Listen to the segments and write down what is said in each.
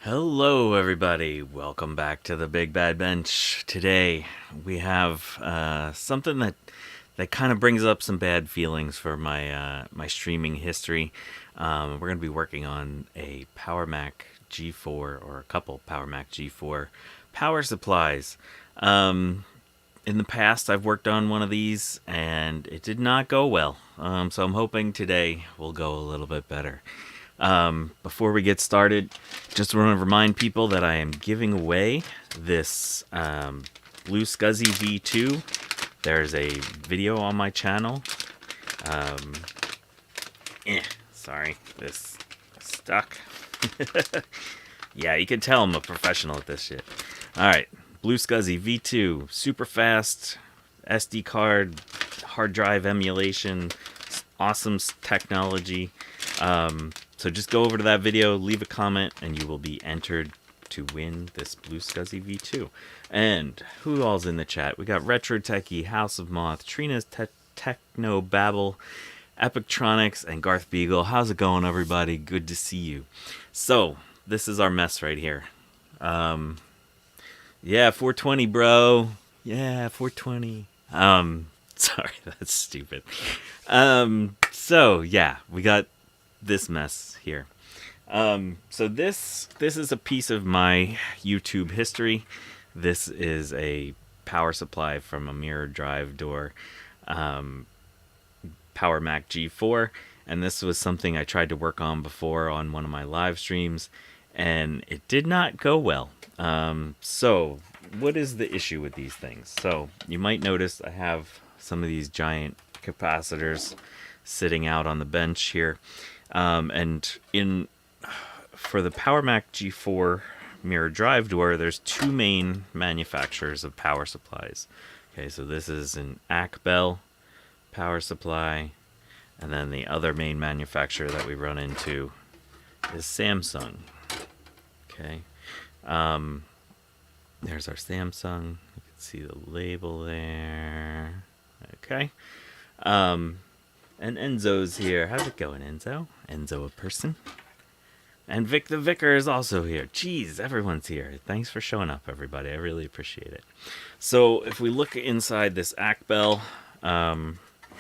Hello everybody, welcome back to the Big Bad Bench. Today we have something that kind of brings up some bad feelings for my streaming history. We're going to be working on a Power Mac G4 or a couple Power Mac G4 power supplies. In the past I've worked on one of these and it did not go well. So I'm hoping today will go a little bit better. Before we get started, just want to remind people that I am giving away this Blue Scuzzy V2. There's a video on my channel. Sorry, this stuck. Yeah, you can tell I'm a professional at this shit. Alright, Blue Scuzzy V2, super fast SD card, hard drive emulation, awesome technology. So just go over to that video, leave a comment, and you will be entered to win this Blue Scuzzy V2. And who all's in the chat? We got Retro Techie, House of Moth, Trina's Techno Babble, Epictronics, and Garth Beagle. How's it going, everybody? Good to see you. So this is our mess right here. Yeah, 420, bro. Yeah, 420. Sorry, that's stupid. So yeah, we got this mess here. So this is a piece of my YouTube history. This is a power supply from a mirror drive door Power Mac G4, and this was something I tried to work on before on one of my live streams, and it did not go well. So what is the issue with these things? So you might notice I have some of these giant capacitors sitting out on the bench here. And for the Power Mac G4 mirror drive door, there's two main manufacturers of power supplies. Okay, so this is an Bell power supply, and then the other main manufacturer that we run into is Samsung. Okay, there's our Samsung. You can see the label there. Okay. And Enzo's here. How's it going, Enzo? Enzo, a person. And Vic the Vicar is also here. Jeez, everyone's here. Thanks for showing up, everybody. I really appreciate it. So if we look inside this Bell, and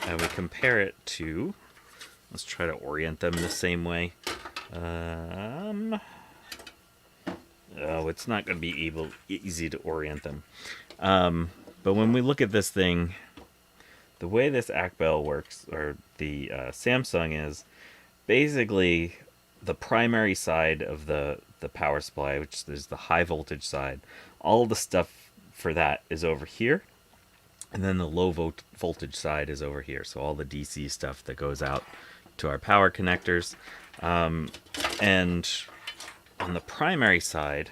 we compare it to, let's try to orient them the same way. Oh, it's not going to be easy to orient them. But when we look at this thing, the way this Bell works, or the Samsung, is basically the primary side of the power supply, which is the high voltage side. All the stuff for that is over here, and then the low voltage side is over here. So all the DC stuff that goes out to our power connectors. And on the primary side,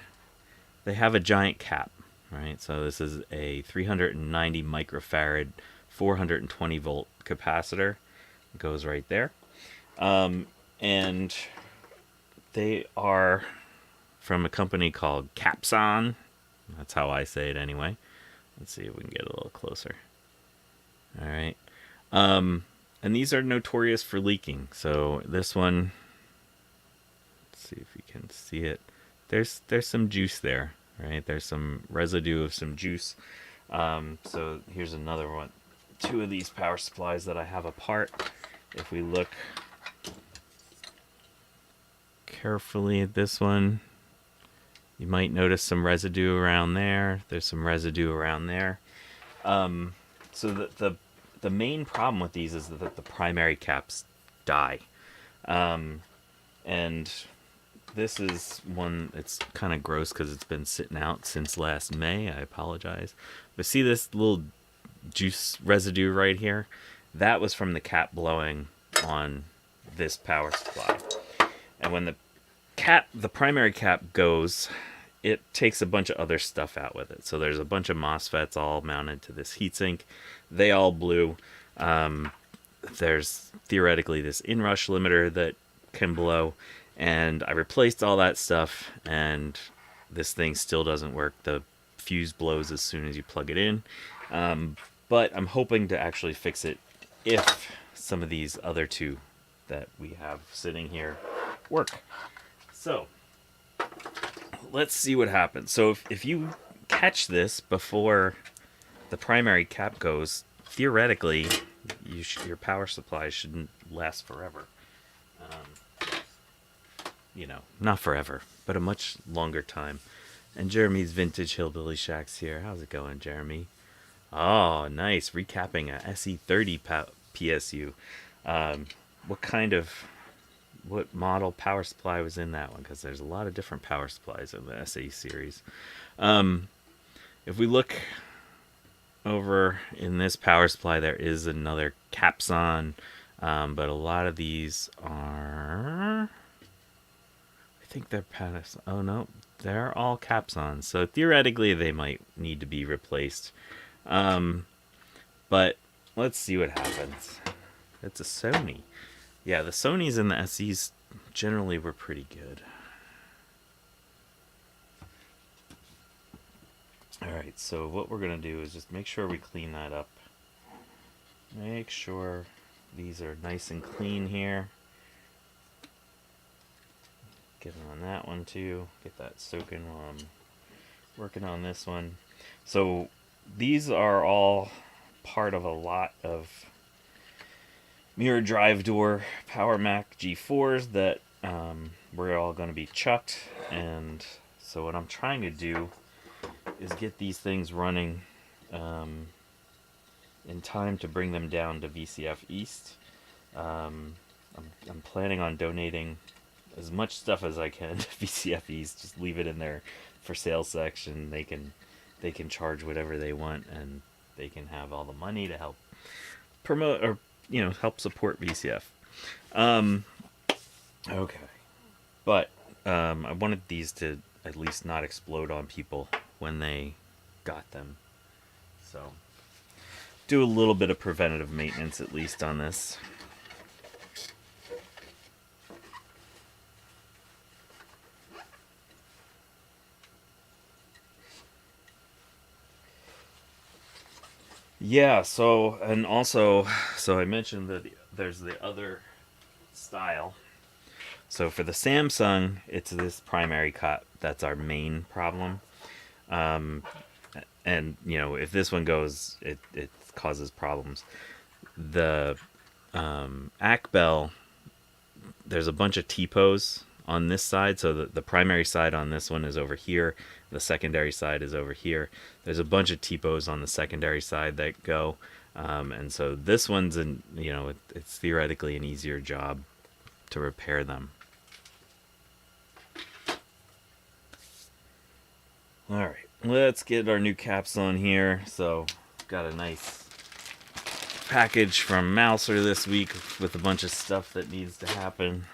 they have a giant cap, right? So this is a 390 microfarad 420 volt capacitor. It goes right there. And they are from a company called Capson. That's how I say it anyway. Let's see if we can get a little closer. All right. And these are notorious for leaking. So this one, let's see if you can see it. There's some juice there, right? There's some residue of some juice. So here's another one. Two of these power supplies that I have apart. If we look carefully at this one, you might notice some residue around there. There's some residue around there. So the main problem with these is that the primary caps die. And this is one that's kind of gross because it's been sitting out since last May. I apologize. But see this little juice residue right here? That was from the cap blowing on this power supply. And when the primary cap goes, it takes a bunch of other stuff out with it. So there's a bunch of MOSFETs all mounted to this heatsink. They all blew. There's theoretically this inrush limiter that can blow. And I replaced all that stuff, and this thing still doesn't work. The fuse blows as soon as you plug it in. But I'm hoping to actually fix it if some of these other two that we have sitting here work. So let's see what happens. So if you catch this before the primary cap goes, theoretically, your power supply shouldn't last forever. You know, not forever, but a much longer time. And Jeremy's Vintage Hillbilly Shack's here. How's it going, Jeremy? Oh, nice. Recapping a SE30 PSU. What model power supply was in that one? Because there's a lot of different power supplies in the SE series. If we look over in this power supply, there is another Capson, but a lot of these are... I think they're Panasonic. Oh no, they're all Capsons. So theoretically, they might need to be replaced. But let's see what happens. It's a Sony. Yeah, the Sonys and the SEs generally were pretty good. Alright, so what we're going to do is just make sure we clean that up. Make sure these are nice and clean here. Get on that one too. Get that soaking while I'm working on this one. So these are all part of a lot of mirror drive door Power Mac G4s that we're all going to be chucked. And so what I'm trying to do is get these things running in time to bring them down to VCF East. I'm planning on donating as much stuff as I can to VCF East. Just leave it in their for sale section. They can charge whatever they want, and they can have all the money to help promote or help support VCF. Okay, but I wanted these to at least not explode on people when they got them. So do a little bit of preventative maintenance at least on this. Yeah, so I mentioned that there's the other style. So for the Samsung, it's this primary cut. That's our main problem. And if this one goes, it causes problems. The Acbel, there's a bunch of TPOs on this side. So the primary side on this one is over here. The secondary side is over here. There's a bunch of TPOs on the secondary side that go. And so this one's, it's theoretically an easier job to repair them. All right, let's get our new caps on here. So got a nice package from Mouser this week with a bunch of stuff that needs to happen.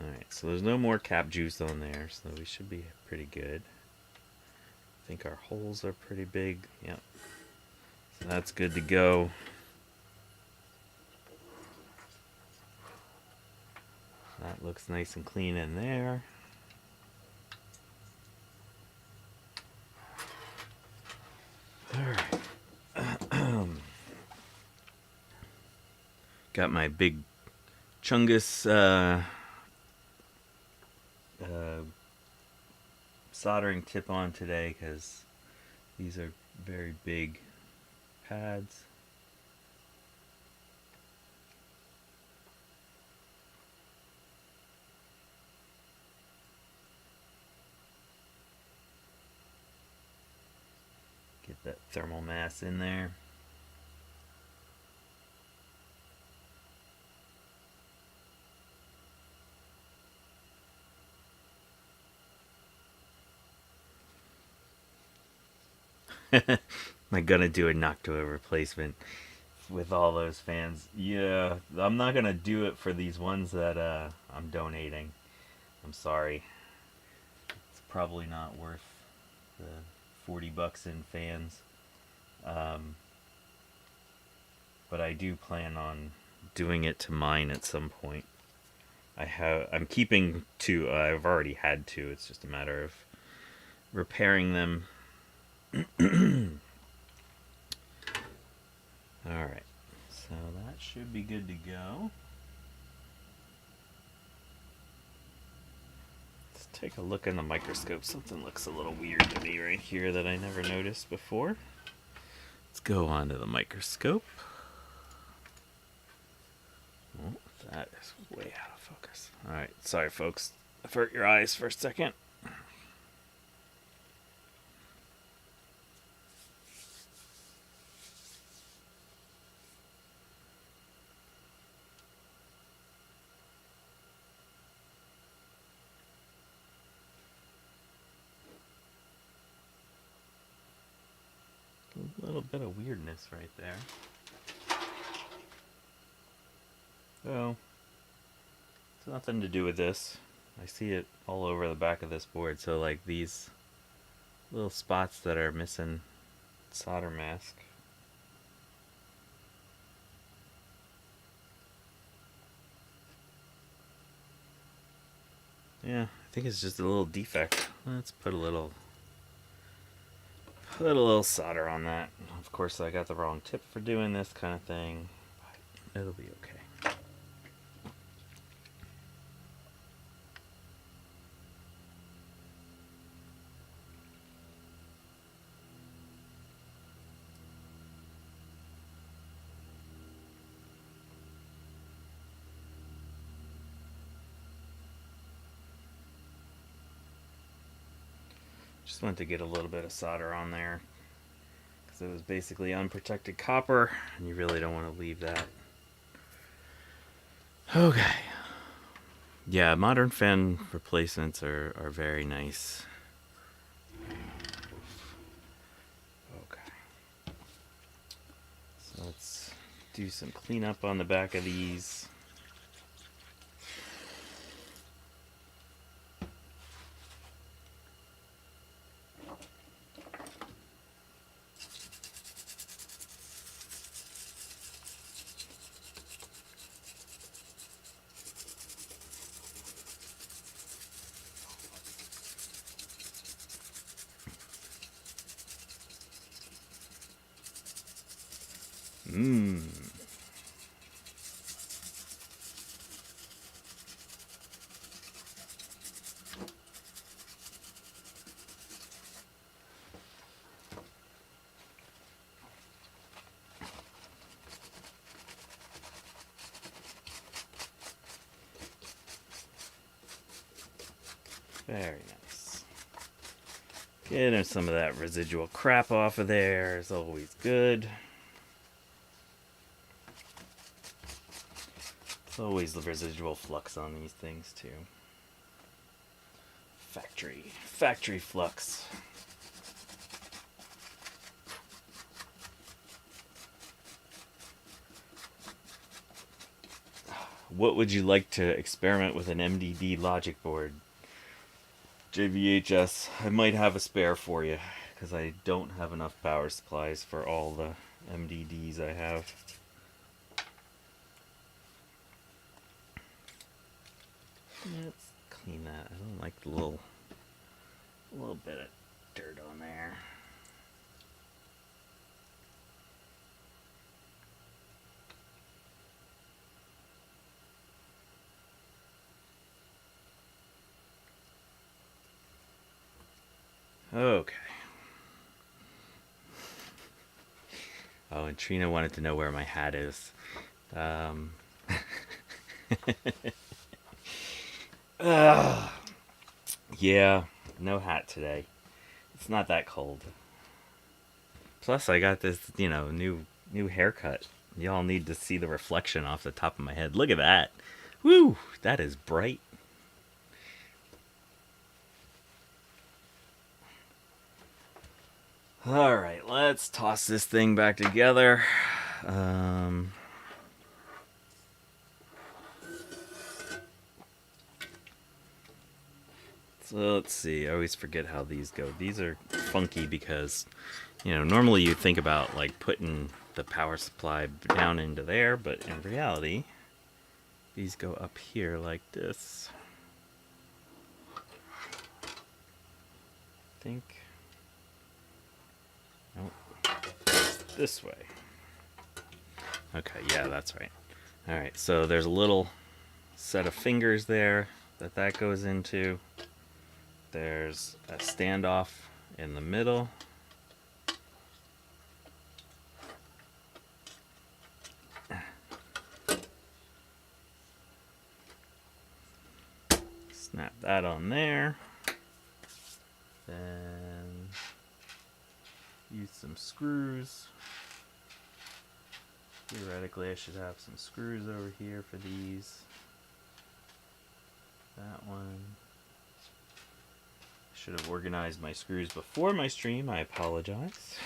Alright, so there's no more cap juice on there, so we should be pretty good. I think our holes are pretty big. Yep. So that's good to go. That looks nice and clean in there. Alright. Got my big Chungus soldering tip on today because these are very big pads. Get that thermal mass in there. Am I gonna do a Noctua replacement with all those fans? Yeah, I'm not gonna do it for these ones that I'm donating. I'm sorry. It's probably not worth the $40 in fans. But I do plan on doing it to mine at some point. I'm keeping two. I've already had two. It's just a matter of repairing them. Alright, so that should be good to go. take a look in the microscope. Something looks a little weird to me right here that I never noticed before. Let's go on to the microscope. Oh, that is way out of focus. Alright, sorry folks. Avert your eyes for a second. A little bit of weirdness right there. So, it's nothing to do with this. I see it all over the back of this board. So like these little spots that are missing solder mask. Yeah, I think it's just a little defect. Let's put a little solder on that. Of course, I got the wrong tip for doing this kind of thing, but it'll be okay. Just wanted to get a little bit of solder on there because it was basically unprotected copper and you really don't want to leave that. Okay. Yeah, modern fan replacements are very nice. Okay. So let's do some cleanup on the back of these. Very nice. Getting some of that residual crap off of there is always good. There's always the residual flux on these things too. Factory flux. What would you like to experiment with an MDD logic board? JVHS, I might have a spare for you because I don't have enough power supplies for all the MDDs I have. Let's clean that. I don't like the little bit of dirt on there. Okay. Oh, and Trina wanted to know where my hat is. Yeah, no hat today. It's not that cold. Plus, I got this, new haircut. Y'all need to see the reflection off the top of my head. Look at that. Woo! That is bright. Alright, let's toss this thing back together. So let's see, I always forget how these go. These are funky because, normally you think about like putting the power supply down into there, but in reality, these go up here like this. I think. Nope. This way. Okay, yeah, that's right. Alright, so there's a little set of fingers there that goes into. There's a standoff in the middle. Snap that on there. Then use some screws. Theoretically, I should have some screws over here for these. That one. I should have organized my screws before my stream. I apologize.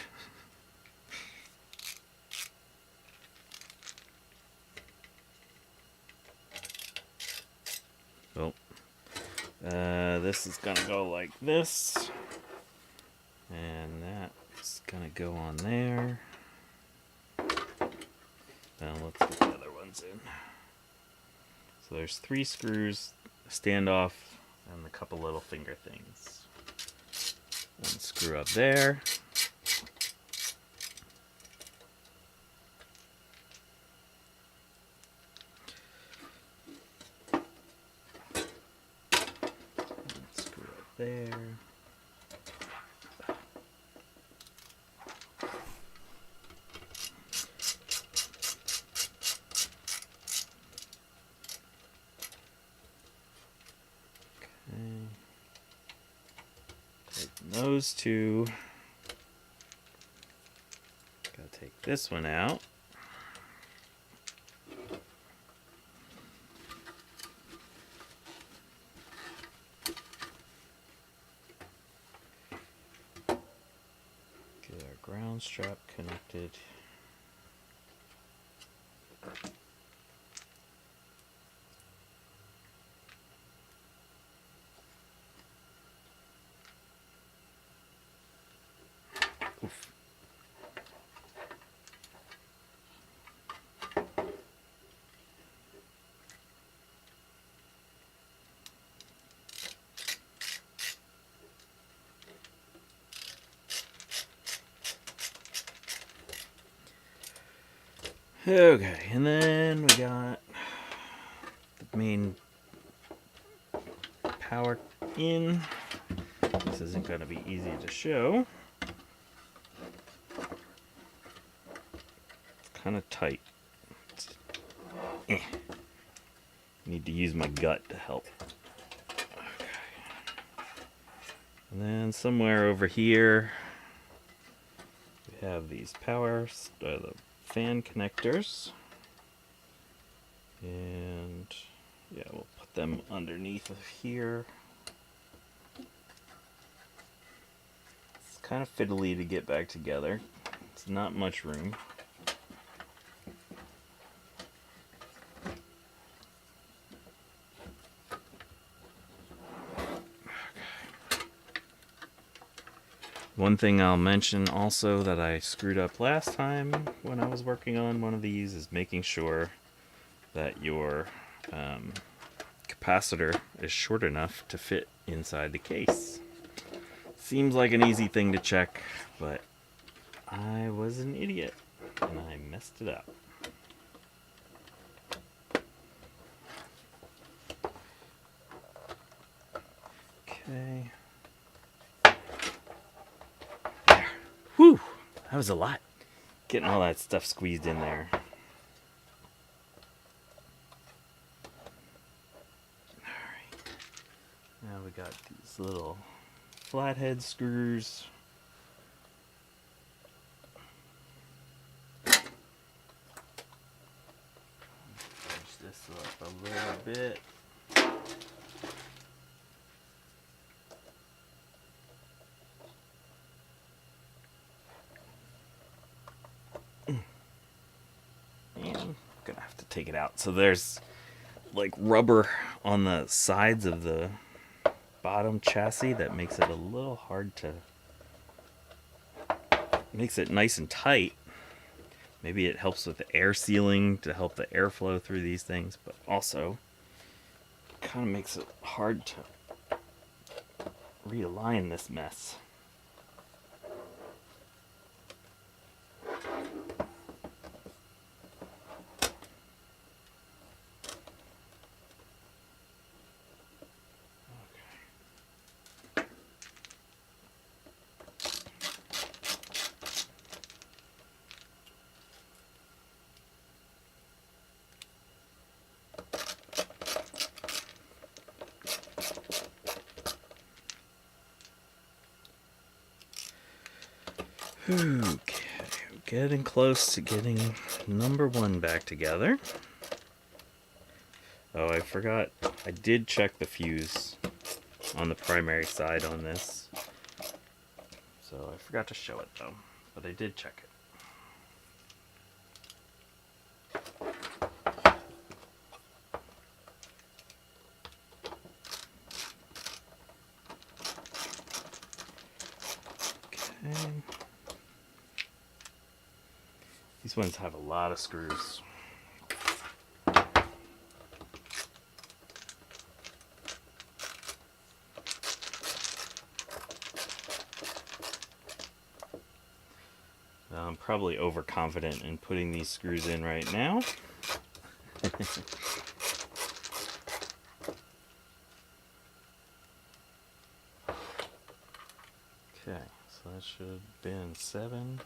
Well, this is gonna go like this, and that's gonna go on there. Now let's get the other ones in. So there's 3 screws, a standoff, and a couple little finger things. One screw up there. One screw up there. Those 2. Gotta take this one out. Get our ground strap connected. Oof. Okay, and then we got the main power in. This isn't going to be easy to show. It's kind of tight. Need to use my gut to help. Okay. And then somewhere over here, we have these the fan connectors, and yeah, we'll put them underneath of here. It's kind of fiddly to get back together. It's not much room. One thing I'll mention also that I screwed up last time when I was working on one of these is making sure that your capacitor is short enough to fit inside the case. Seems like an easy thing to check, but I was an idiot and I messed it up. Okay. Whew, that was a lot. Getting all that stuff squeezed in there. Alright. Now we got these little flathead screws. Push this up a little bit. Gonna have to take it out. So there's like rubber on the sides of the bottom chassis that makes it a little hard to, makes it nice and tight. Maybe it helps with the air sealing to help the airflow through these things, but also kind of makes it hard to realign this mess. Okay, getting close to getting number 1 back together. Oh, I forgot. I did check the fuse on the primary side on this. So I forgot to show it though, but I did check it. Okay. These ones have a lot of screws. I'm probably overconfident in putting these screws in right now. Okay, so that should have been 7.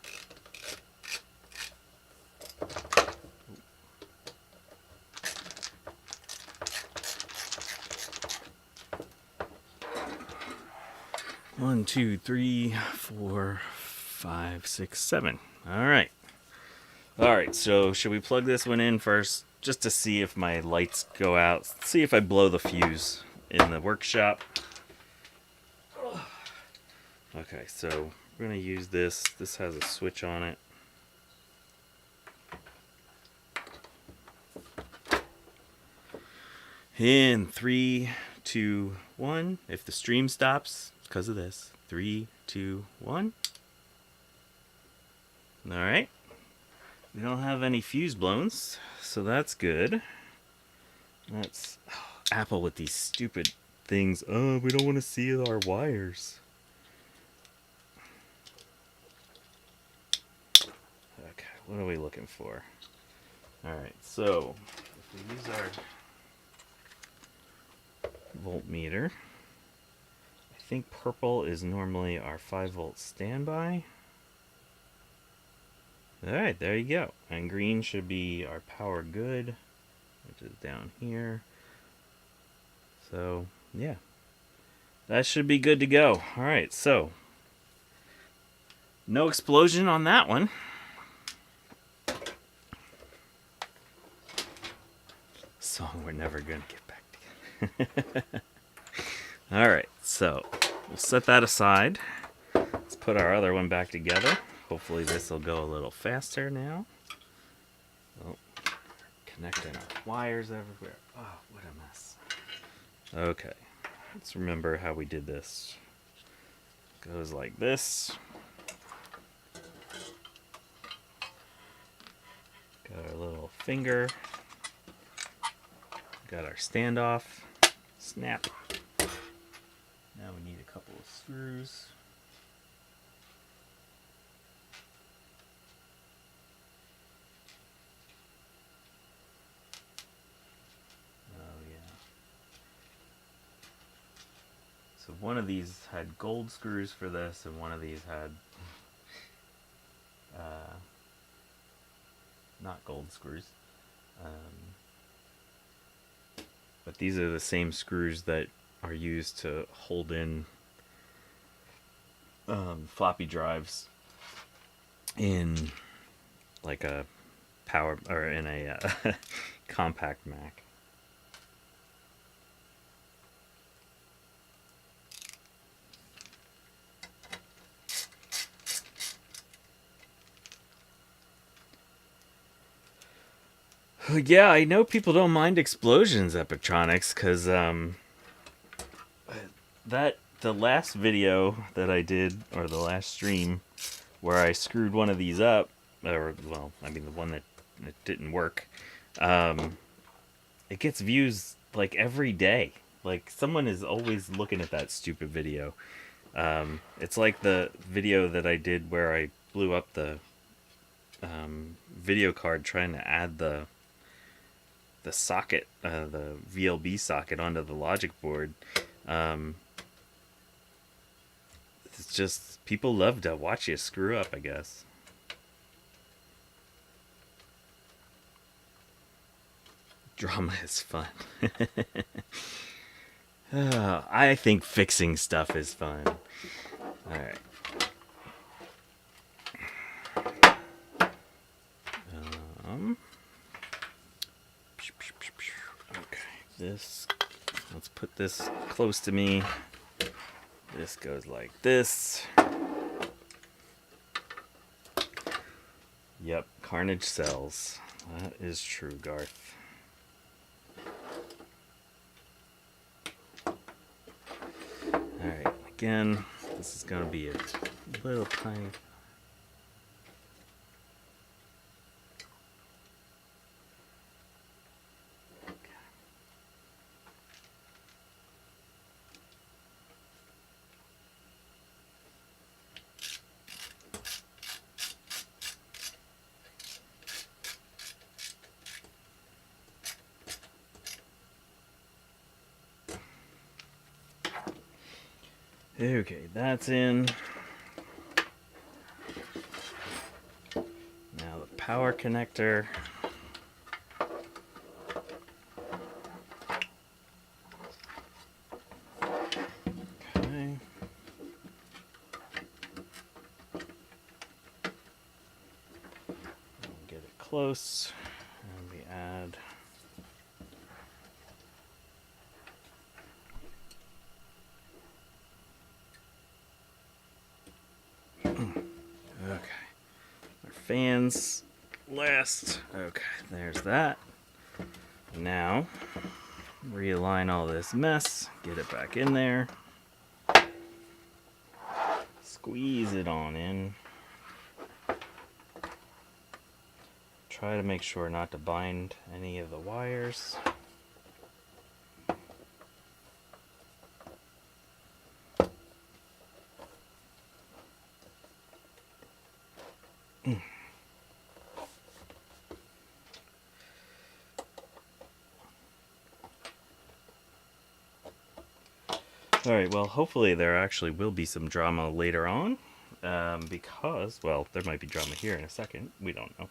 One, 2, 3, 4, 5, 6, 7. Alright. Alright, so should we plug this one in first? Just to see if my lights go out. See if I blow the fuse in the workshop. Okay, so we're going to use this. This has a switch on it. In 3, 2, 1. If the stream stops, it's because of this. 3, 2, 1. Alright. We don't have any fuse blowns, so that's good. That's Apple with these stupid things. Oh, we don't want to see our wires. Okay, what are we looking for? Alright, so if we use our voltmeter, I think purple is normally our 5-volt standby. Alright, there you go. And green should be our power good, which is down here. So, yeah. That should be good to go. Alright, so no explosion on that one. Song we're never going to get back together. Alright, so we'll set that aside. Let's put our other one back together. Hopefully this will go a little faster now. Oh, connecting our wires everywhere. Oh, what a mess. Okay, let's remember how we did this. Goes like this. Got our little finger. Got our standoff. Snap. Now we need a couple of screws. So one of these had gold screws for this, and one of these had not gold screws. But these are the same screws that are used to hold in floppy drives in like a power or in a compact Mac. Yeah, I know people don't mind explosions, Epitronics, because the last video that I did, or the last stream, where I screwed one of these up, or, well, I mean the one that didn't work, it gets views, like, every day. Like, someone is always looking at that stupid video. It's like the video that I did where I blew up the video card trying to add the socket, the VLB socket onto the logic board. It's just, people love to watch you screw up, I guess. Drama is fun. I think fixing stuff is fun. Alright. Okay, let's put this close to me. This goes like this. Yep, carnage sells. That is true, Garth. Alright, again, this is going to be a little tiny... Okay, that's in. Now the power connector. Okay. Get it close, and we add. Okay, our fans last. Okay, there's that. Now, realign all this mess, get it back in there, squeeze it on in. Try to make sure not to bind any of the wires. Alright, well, hopefully there actually will be some drama later on, because, well, there might be drama here in a second, we don't know.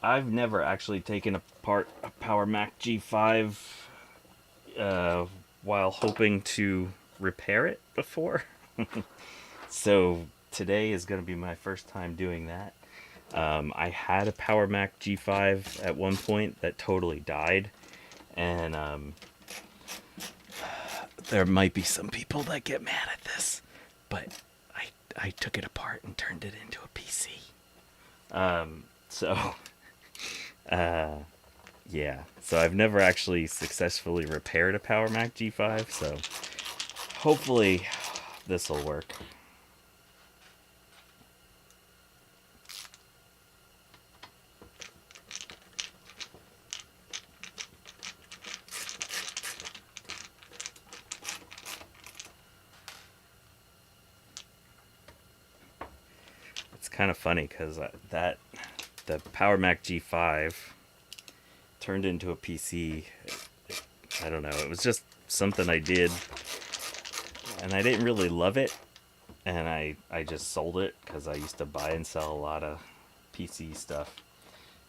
I've never actually taken apart a Power Mac G5 while hoping to repair it before. So today is going to be my first time doing that. I had a Power Mac G5 at one point that totally died, and there might be some people that get mad at this, but I took it apart and turned it into a PC. Yeah. So I've never actually successfully repaired a Power Mac G5, so hopefully this will work. Kind of funny because the Power Mac G5 turned into a PC. I don't know, it was just something I did, and I didn't really love it, and I just sold it because I used to buy and sell a lot of PC stuff,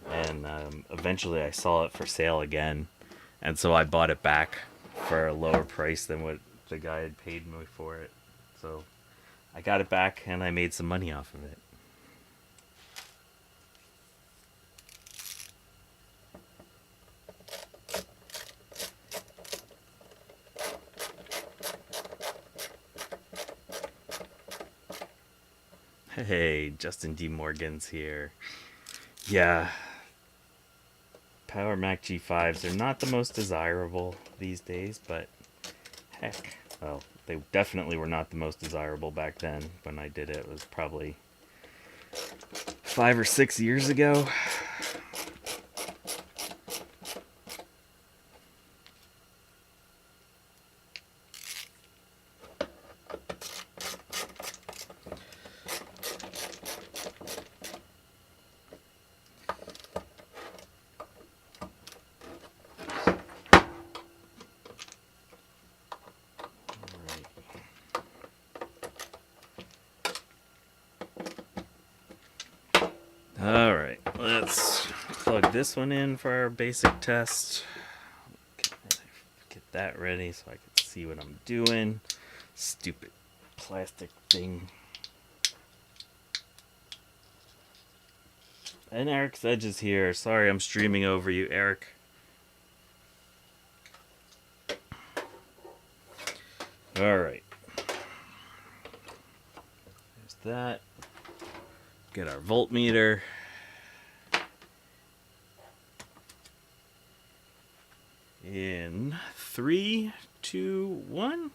and eventually I saw it for sale again, and so I bought it back for a lower price than what the guy had paid me for it. So I got it back and I made some money off of it. Hey, Justin D. Morgan's here. Yeah, Power Mac G5s are not the most desirable these days, but heck, well, they definitely were not the most desirable back then when I did it. It was probably 5 or 6 years ago. Alright, let's plug this one in for our basic test. Get that ready so I can see what I'm doing. Stupid plastic thing. And Eric's Edge is here. Sorry, I'm streaming over you, Eric. All right. There's that. Get our voltmeter. In 3, 2, 1.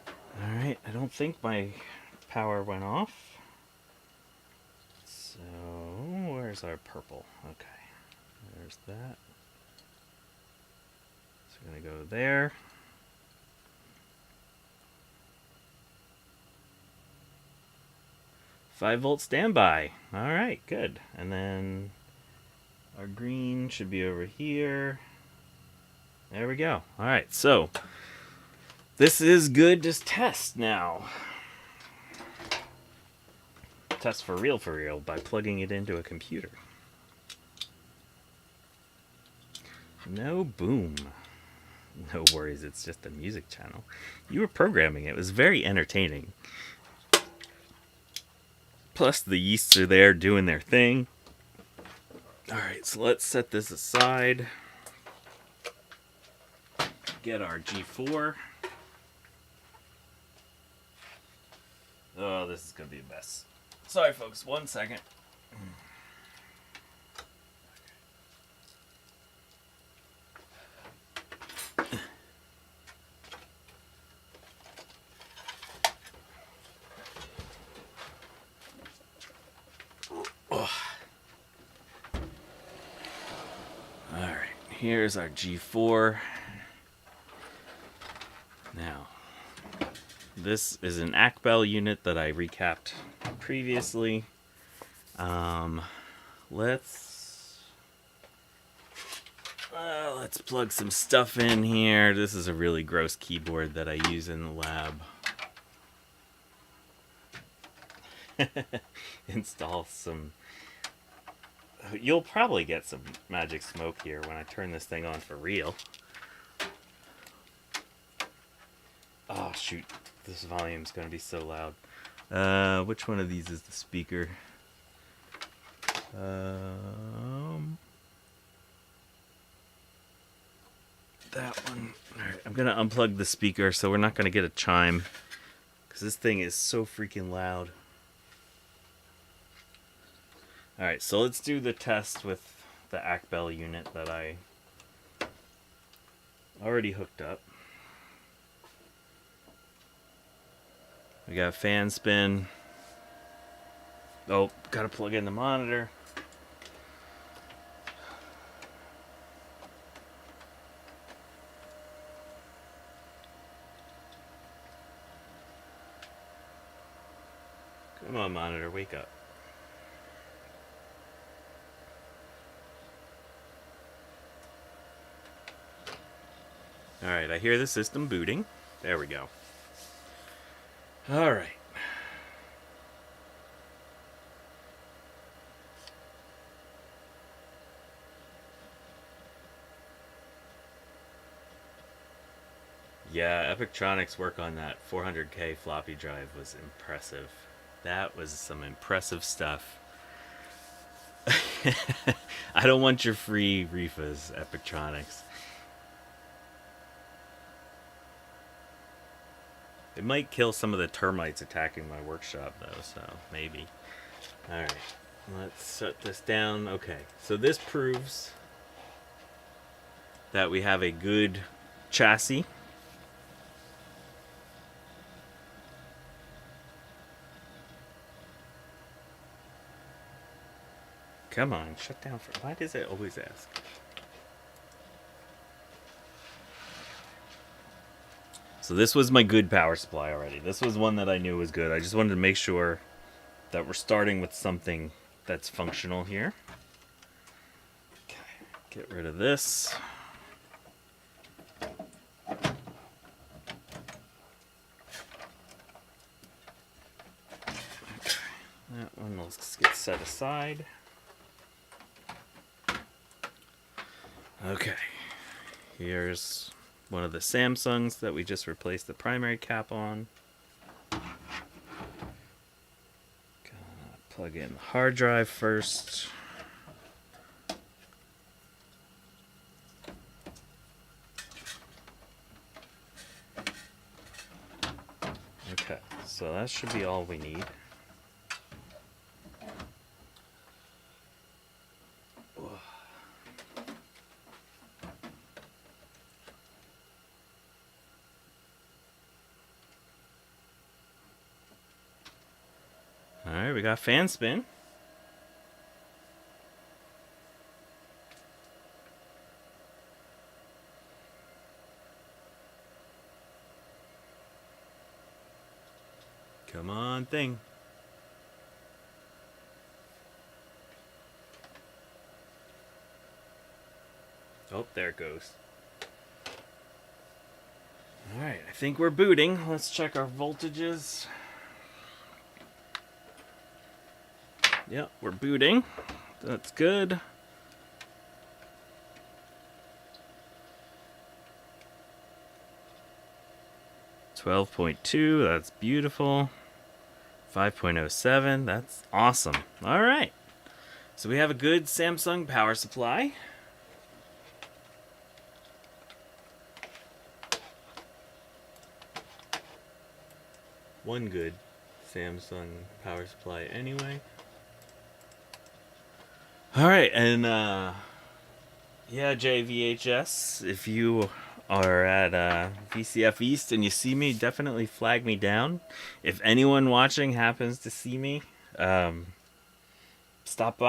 All right. I don't think my power went off. So, where's our purple? Okay. There's that. So we're going to go there. Five-volt standby. All right, good. And then our green should be over here. There we go. All right, so this is good to test now. Test for real by plugging it into a computer. No boom. No worries, it's just a music channel. You were programming it. It was very entertaining. Plus the yeasts are there doing their thing. Alright, so let's set this aside. Get our G4. Oh, this is going to be a mess. Sorry folks, 1 second. Alright, here's our G4. Now, this is an ACBEL unit that I recapped previously. Let's plug some stuff in here. This is a really gross keyboard that I use in the lab. Install some... You'll probably get some magic smoke here when I turn this thing on for real. Oh shoot, this volume's gonna be so loud. Which one of these is the speaker? That one. Alright, I'm gonna unplug the speaker so we're not gonna get a chime, because this thing is so freaking loud. Alright, so let's do the test with the ACBEL unit that I already hooked up. We got fan spin. Oh, gotta plug in the monitor. Come on, monitor, wake up. Alright, I hear the system booting. There we go. Alright. Yeah, Epictronics' work on that 400K floppy drive was impressive. That was some impressive stuff. I don't want your free refas, Epictronics. It might kill some of the termites attacking my workshop, though, so maybe. Alright, let's shut this down. Okay, so this proves that we have a good chassis. Come on, shut down for... Why does it always ask? So this was my good power supply already. This was one that I knew was good. I just wanted to make sure that we're starting with something that's functional here. Okay, get rid of this. Okay, that one let's get set aside. Okay, here's one of the Samsungs that we just replaced the primary cap on. Gonna Plug in the hard drive first. Okay, so that should be all we need. Alright, we got fan spin. Come on, thing. Oh, there it goes. Alright, I think we're booting. Let's check our voltages. Yep, we're booting. That's good. $12.2, that's beautiful. 5.07, that's awesome. Alright. So we have a good Samsung power supply. One good Samsung power supply anyway. Alright, and yeah, JVHS, if you are at VCF East and you see me, definitely flag me down. If anyone watching happens to see me, stop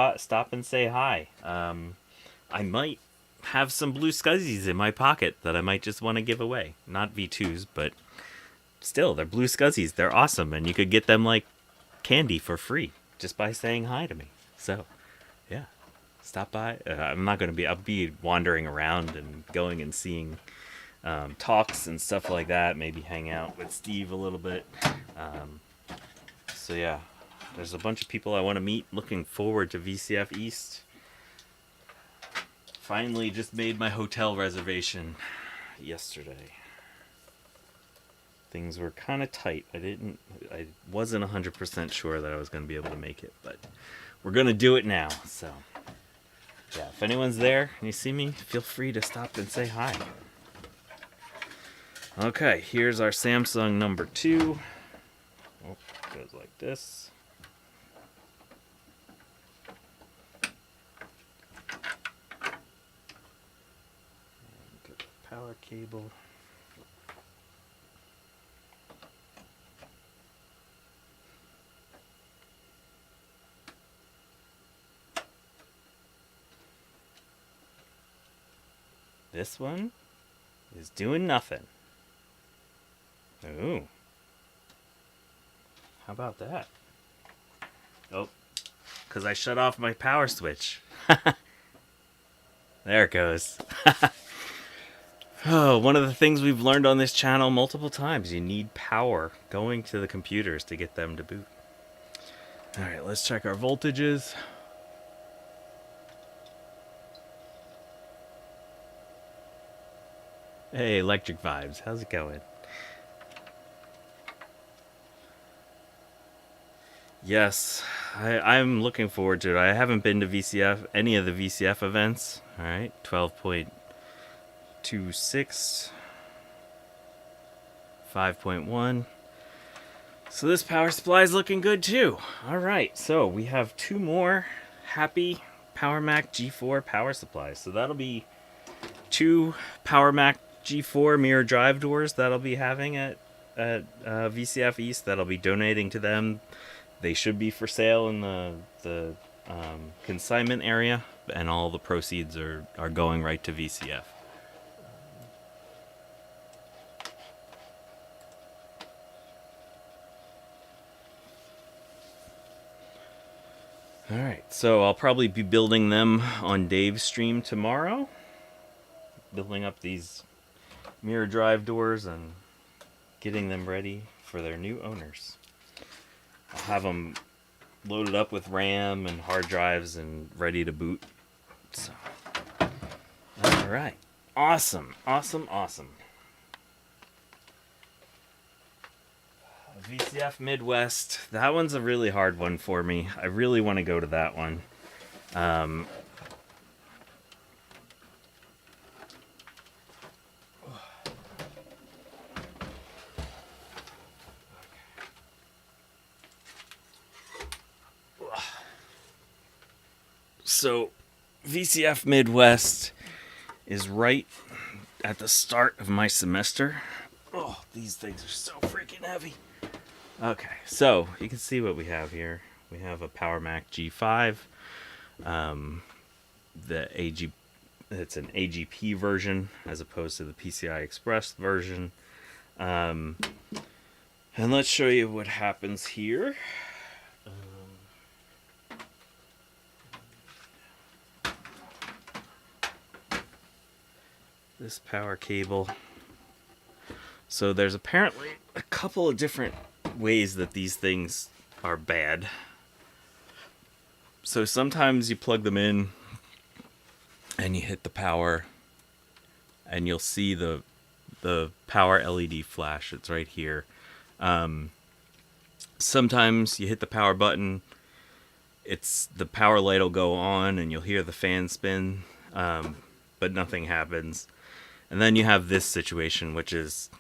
and say hi. I might have some blue scuzzies in my pocket that I might just want to give away. Not V2s, but still, they're blue scuzzies. They're awesome, and you could get them like candy for free just by saying hi to me. So, yeah, stop by. I'm not going to be, I'll be wandering around and going and seeing talks and stuff like that. Maybe hang out with Steve a little bit. So, yeah, there's a bunch of people I want to meet. Looking forward to VCF East. Finally just made my hotel reservation yesterday. Things were kind of tight. I wasn't 100% sure that I was going to be able to make it, but we're going to do it now. So, yeah, if anyone's there and you see me, feel free to stop and say hi. Okay, here's our Samsung number 2. Oh, it goes like this. Get the power cable. This one is doing nothing. Ooh. How about that? Oh, because I shut off my power switch. There it goes. Oh, one of the things we've learned on this channel multiple times, you need power going to the computers to get them to boot. Alright, let's check our voltages. Hey, Electric Vibes, how's it going? Yes, I'm looking forward to it. I haven't been to VCF, any of the VCF events. Alright, 12.26, 5.1. So this power supply is looking good too. Alright, so we have 2 more happy Power Mac G4 power supplies. So that'll be 2 Power Mac G4 mirror drive doors that I'll be having at VCF East that I'll be donating to them. They should be for sale in the consignment area, and all the proceeds are going right to VCF. Alright, so I'll probably be building them on Dave's stream tomorrow. Building up these mirror drive doors and getting them ready for their new owners. I'll have them loaded up with RAM and hard drives and ready to boot. So, alright. Awesome, awesome, awesome. VCF Midwest. That one's a really hard one for me. I really want to go to that one. So, VCF Midwest is right at the start of my semester. Oh, these things are so freaking heavy. Okay, so you can see what we have here. We have a Power Mac G5. It's an AGP version as opposed to the PCI Express version. And let's show you what happens here. This power cable. So there's apparently a couple of different ways that these things are bad. So sometimes you plug them in and you hit the power and you'll see the power LED flash. It's right here. Sometimes you hit the power button, the power light will go on and you'll hear the fan spin, but nothing happens. And then you have this situation, which is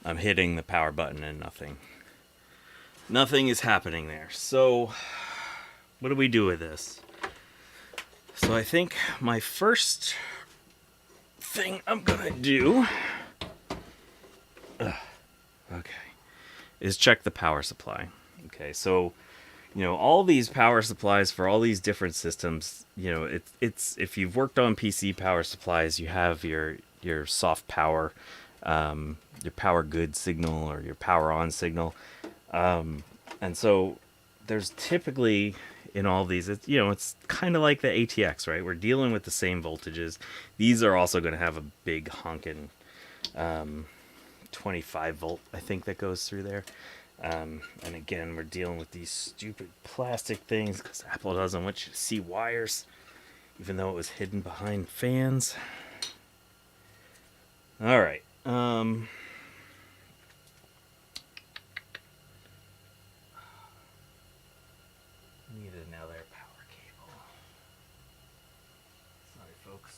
I'm hitting the power button and nothing is happening there. So what do we do with this? So I think my first thing I'm gonna do is check the power supply. Okay, so all these power supplies for all these different systems, it's if you've worked on PC power supplies, you have your soft power, your power good signal or your power on signal. And so there's typically in all these, it's kind of like the ATX, right? We're dealing with the same voltages. These are also going to have a big honking 25 volt, I think, that goes through there. And again, we're dealing with these stupid plastic things because Apple doesn't want you to see wires, even though it was hidden behind fans. All right. Need another power cable. Sorry, folks.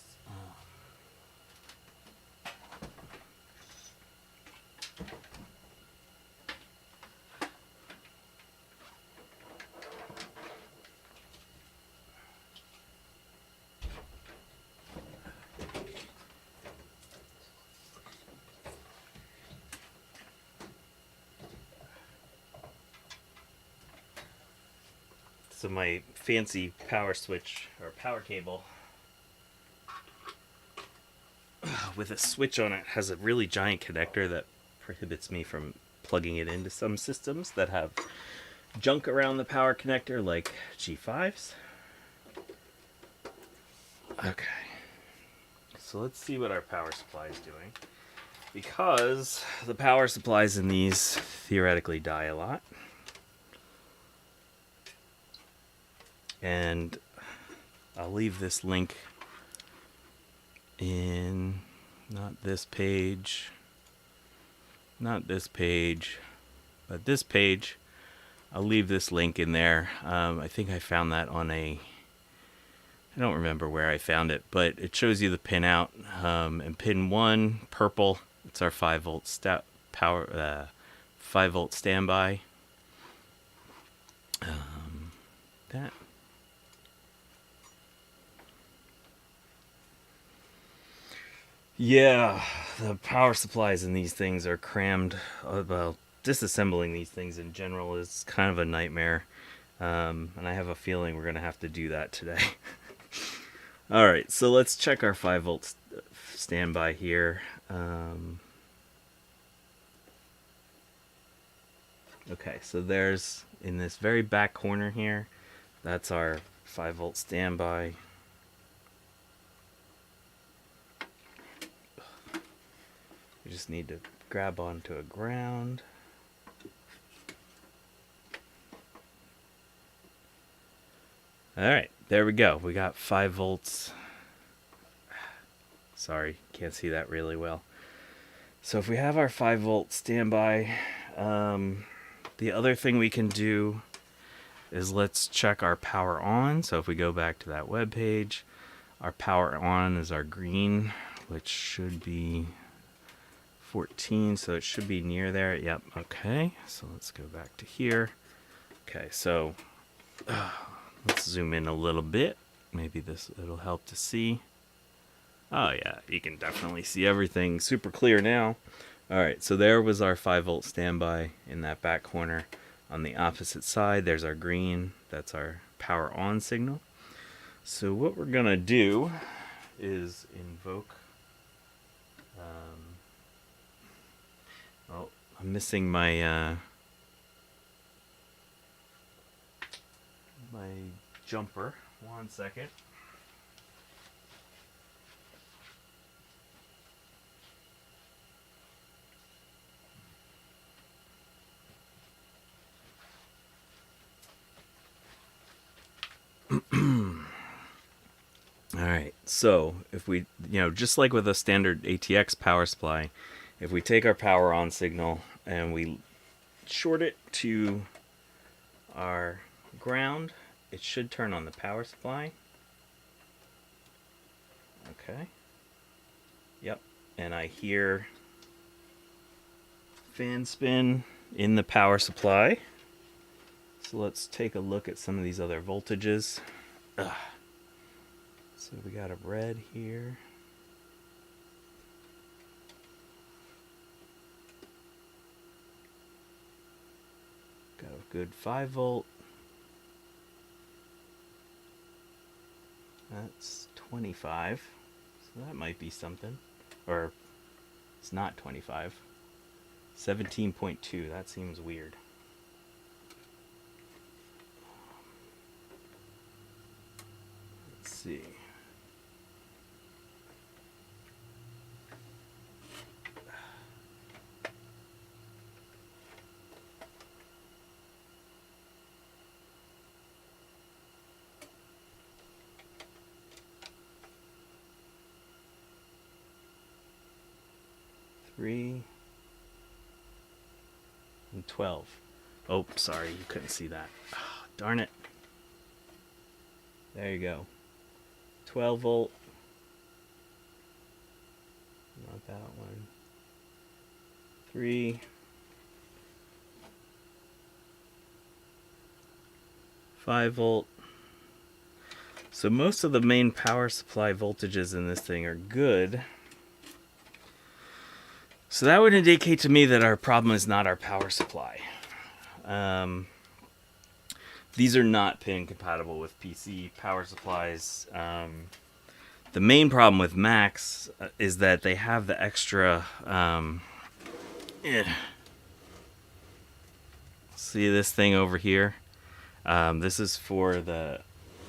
So my fancy power switch or power cable with a switch on it has a really giant connector that prohibits me from plugging it into some systems that have junk around the power connector like G5s. Okay, so let's see what our power supply is doing, because the power supplies in these theoretically die a lot. And I'll leave this link in not this page, but this page. I'll leave this link in there. I think I found that on I don't remember where I found it, but it shows you the pin out. And pin 1, purple, it's our 5 volt power, 5 volt standby. That. Yeah, the power supplies in these things are crammed. Well, disassembling these things in general is kind of a nightmare. And I have a feeling we're going to have to do that today. Alright, so let's check our 5 volt standby here. Okay, so there's, in this very back corner here, that's our 5 volt standby. We just need to grab onto a ground. Alright, there we go. We got 5 volts. Sorry, can't see that really well. So if we have our 5-volt standby, the other thing we can do is let's check our power on. So if we go back to that web page, our power on is our green, which should be 14, so it should be near there. Yep, okay. So let's go back to here. Okay, so let's zoom in a little bit. Maybe it'll help to see. Oh yeah, you can definitely see everything super clear now. Alright, so there was our 5-volt standby in that back corner. On the opposite side, there's our green. That's our power on signal. So what we're going to do is invoke... oh, I'm missing my my jumper. 1 second. Alright, so if we, just like with a standard ATX power supply, if we take our power on signal and we short it to our ground, it should turn on the power supply. Okay. Yep, and I hear fan spin in the power supply. So let's take a look at some of these other voltages. So we got a red here. Got a good 5-volt. That's 25. So that might be something. Or it's not 25. 17.2. That seems weird. Let's see. And 12. Oh, sorry, you couldn't see that. Oh, darn it. There you go. 12 volt. Not that one. 3. 5 volt. So most of the main power supply voltages in this thing are good. So that would indicate to me that our problem is not our power supply. These are not pin compatible with PC power supplies. The main problem with Macs is that they have the extra... See this thing over here? This is for the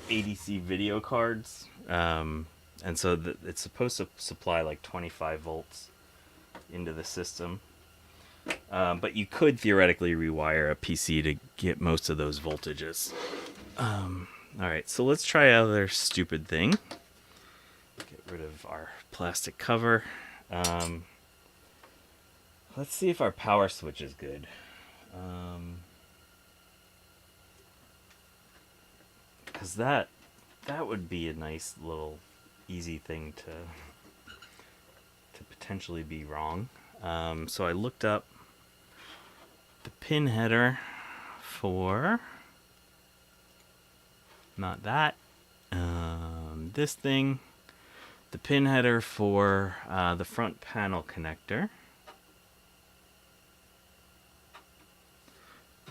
ADC video cards. And so it's supposed to supply like 25 volts into the system. But you could theoretically rewire a PC to get most of those voltages. Alright, so let's try another stupid thing. Get rid of our plastic cover. Let's see if our power switch is good. Because that would be a nice little easy thing to potentially be wrong. So I looked up the pin header for not that, this thing, the pin header for the front panel connector.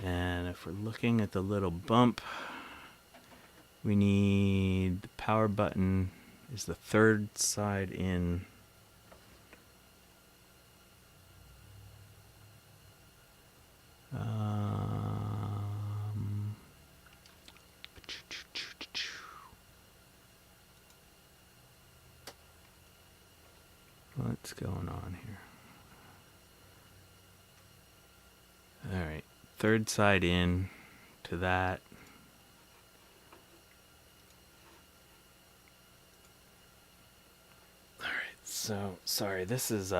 And if we're looking at the little bump, we need the power button is the third side in. What's going on here? Alright, third side in to that. Alright, so sorry, this is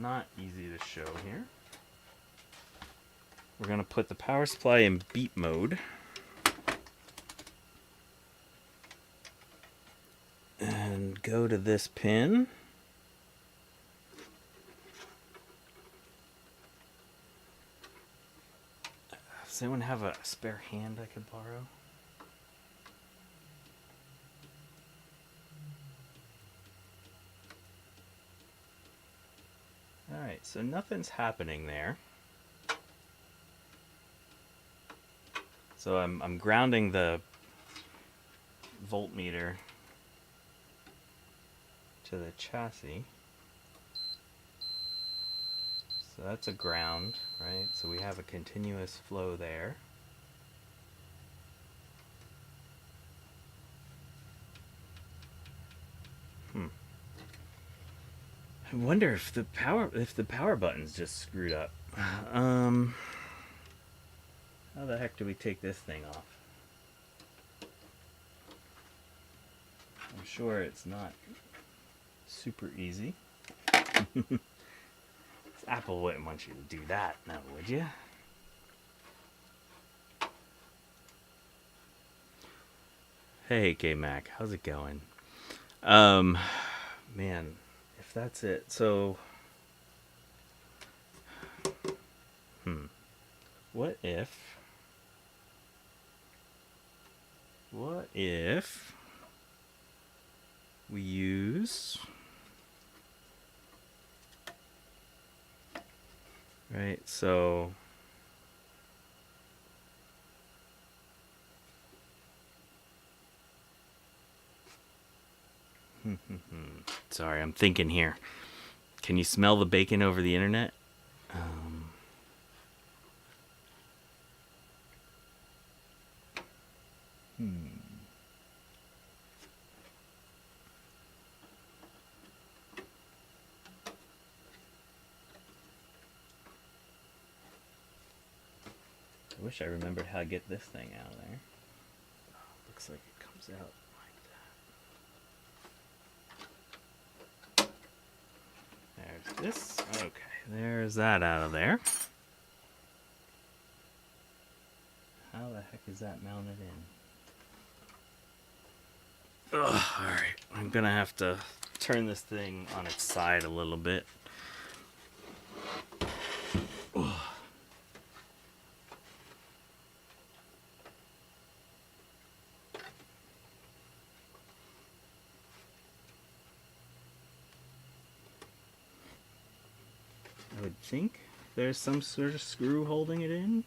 not easy to show here. We're going to put the power supply in beat mode. And go to this pin. Does anyone have a spare hand I could borrow? Alright, so nothing's happening there. So I'm grounding the voltmeter to the chassis. So that's a ground, right? So we have a continuous flow there. I wonder if the power button's just screwed up. How the heck do we take this thing off? I'm sure it's not super easy. Apple wouldn't want you to do that now, would you? Hey, K-Mac, how's it going? Man, if that's it, so... What if we use... Right, so... Sorry, I'm thinking here. Can you smell the bacon over the internet? I wish I remembered how to get this thing out of there. Oh, looks like it comes out like that. There's this. Okay, there's that out of there. How the heck is that mounted in? Ugh, alright, I'm gonna have to turn this thing on its side a little bit. Ugh. I would think there's some sort of screw holding it in,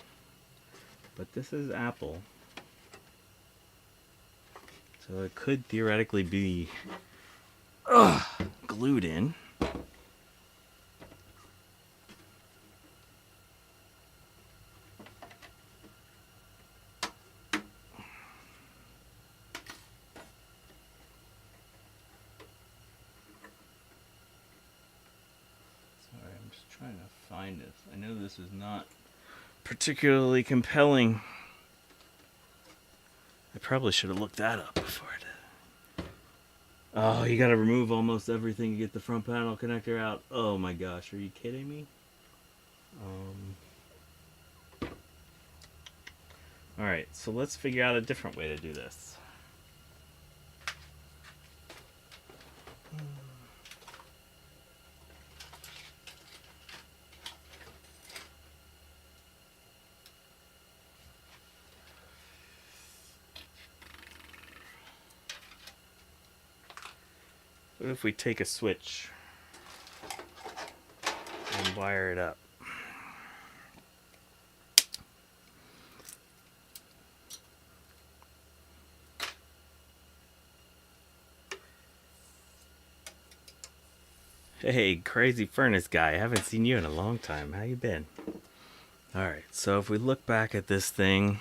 but this is Apple, so it could theoretically be glued in. Trying to find it. I know this is not particularly compelling. I probably should have looked that up before I did. Oh, you gotta remove almost everything to get the front panel connector out. Oh my gosh, are you kidding me? Alright, so let's figure out a different way to do this. What if we take a switch and wire it up? Hey, crazy furnace guy, I haven't seen you in a long time. How you been? Alright, so if we look back at this thing,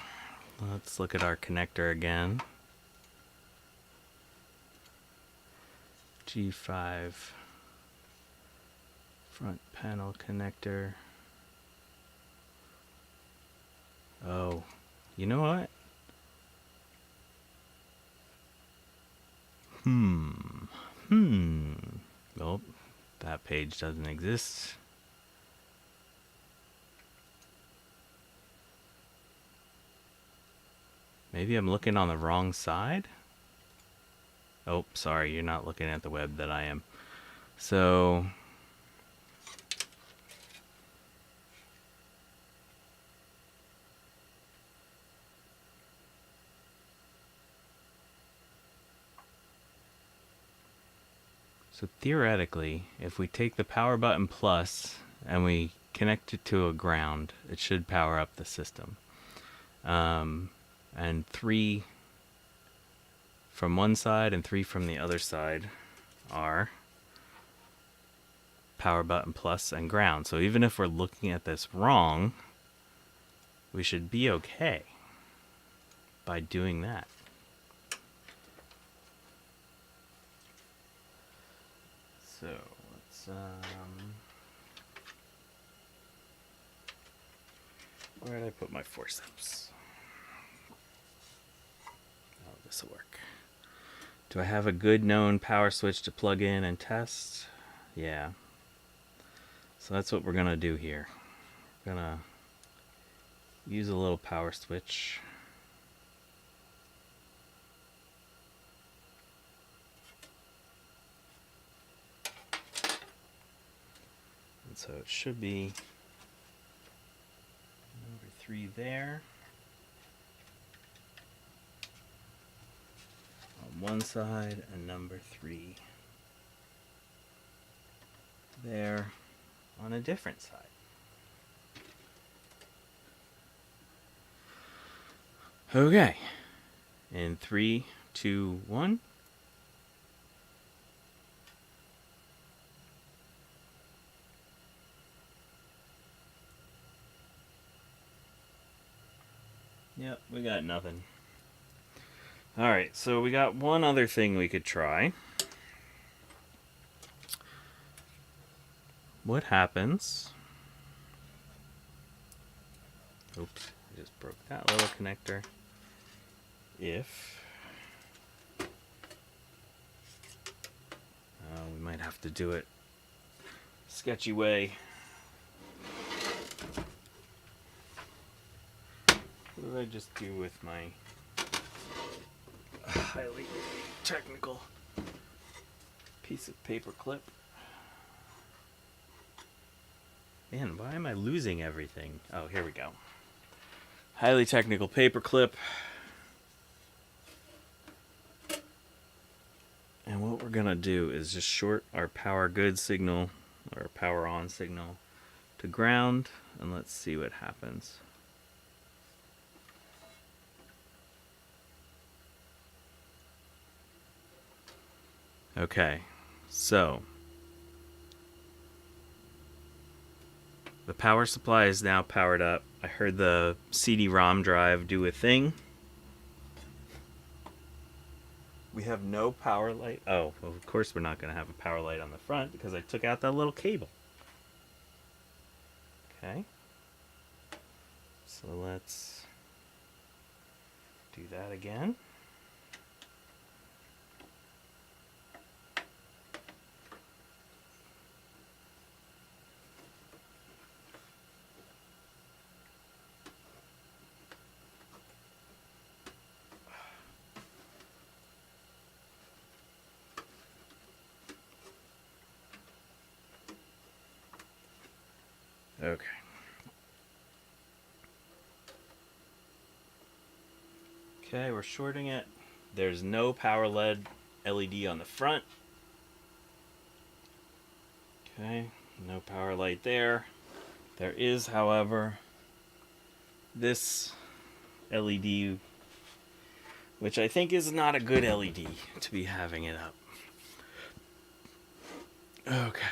let's look at our connector again. G5 front panel connector. Oh, you know what? Well, that page doesn't exist. Maybe I'm looking on the wrong side? Oh, sorry, you're not looking at the web that I am. So theoretically, if we take the power button plus and we connect it to a ground, it should power up the system. And 3 from one side and 3 from the other side are power button plus and ground. So even if we're looking at this wrong, we should be okay by doing that. So let's where did I put my forceps? Oh, this will work. Do I have a good known power switch to plug in and test? Yeah. So that's what we're gonna do here. We're gonna use a little power switch. And so it should be number 3 there. On one side and number 3 there on a different side. Okay. In 3, 2, 1. Yep, we got nothing. Alright, so we got one other thing we could try. What happens? Oops, I just broke that little connector. If we might have to do it sketchy way. What did I just do with my highly technical piece of paper clip? Man, why am I losing everything? Oh, here we go. Highly technical paper clip. And what we're gonna do is just short our power good signal, or power on signal, to ground, and let's see what happens. Okay, so the power supply is now powered up. I heard the CD-ROM drive do a thing. We have no power light. Oh, well, of course we're not going to have a power light on the front because I took out that little cable. Okay. So let's do that again. Okay. Okay, we're shorting it. There's no power LED on the front. Okay, no power light there. There is, however, this LED, which I think is not a good LED to be having it up. Okay.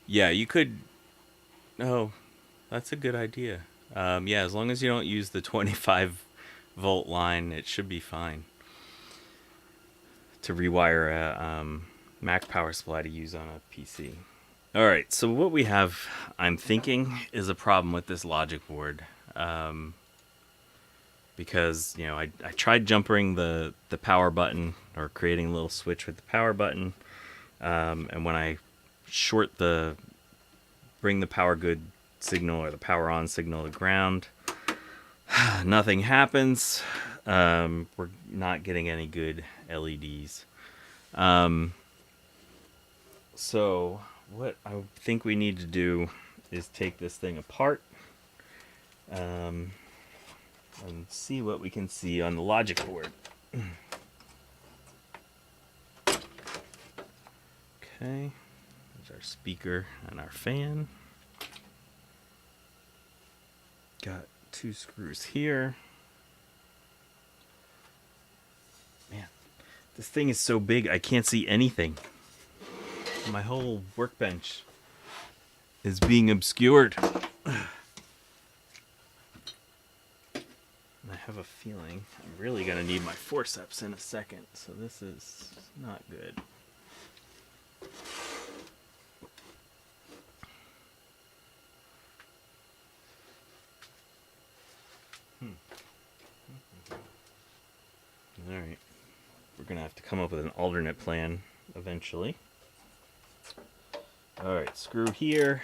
Yeah, you could... Oh, that's a good idea. Yeah, as long as you don't use the 25 volt line, it should be fine to rewire a Mac power supply to use on a PC. Alright, so what we have, I'm thinking, is a problem with this logic board. Because, you know, I tried jumpering the power button, or creating a little switch with the power button, And when I bring the power good signal or the power on signal to ground, nothing happens. We're not getting any good LEDs. So what I think we need to do is take this thing apart and see what we can see on the logic board. Okay, there's our speaker and our fan. Got 2 screws here. Man, this thing is so big I can't see anything. My whole workbench is being obscured. I have a feeling I'm really gonna need my forceps in a second, so this is not good. Alright, we're gonna have to come up with an alternate plan eventually. Alright, screw here.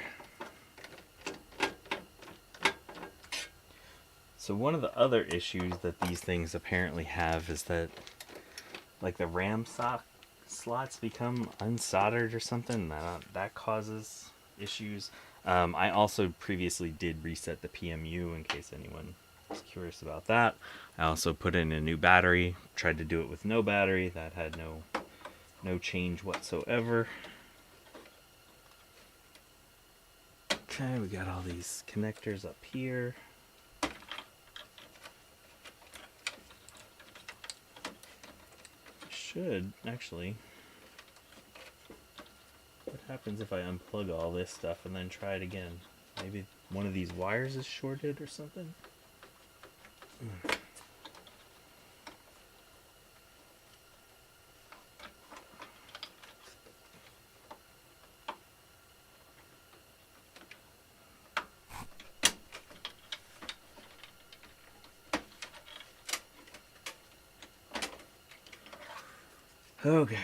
So one of the other issues that these things apparently have is that, like, the RAM slots become unsoldered or something. That causes issues. I also previously did reset the PMU in case anyone was curious about that. I also put in a new battery. Tried to do it with no battery. That had no change whatsoever. Okay, we got all these connectors up here. Should actually. What happens if I unplug all this stuff and then try it again? Maybe one of these wires is shorted or something? Okay,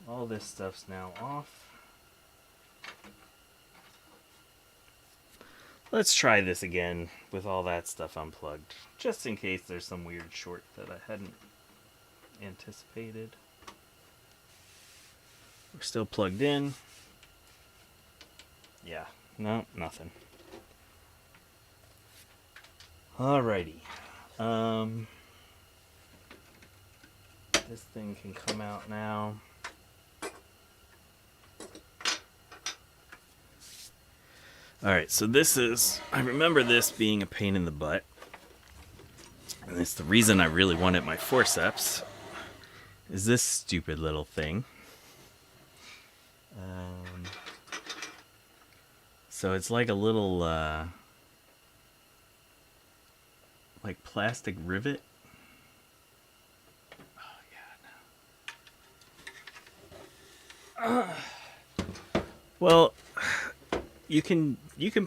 all this stuff's now off. Let's try this again with all that stuff unplugged, just in case there's some weird short that I hadn't anticipated. We're still plugged in. Yeah, no, nothing. Alrighty. This thing can come out now. Alright, so I remember this being a pain in the butt. And it's the reason I really wanted my forceps, is this stupid little thing. So it's like a little, like plastic rivet. Well, you can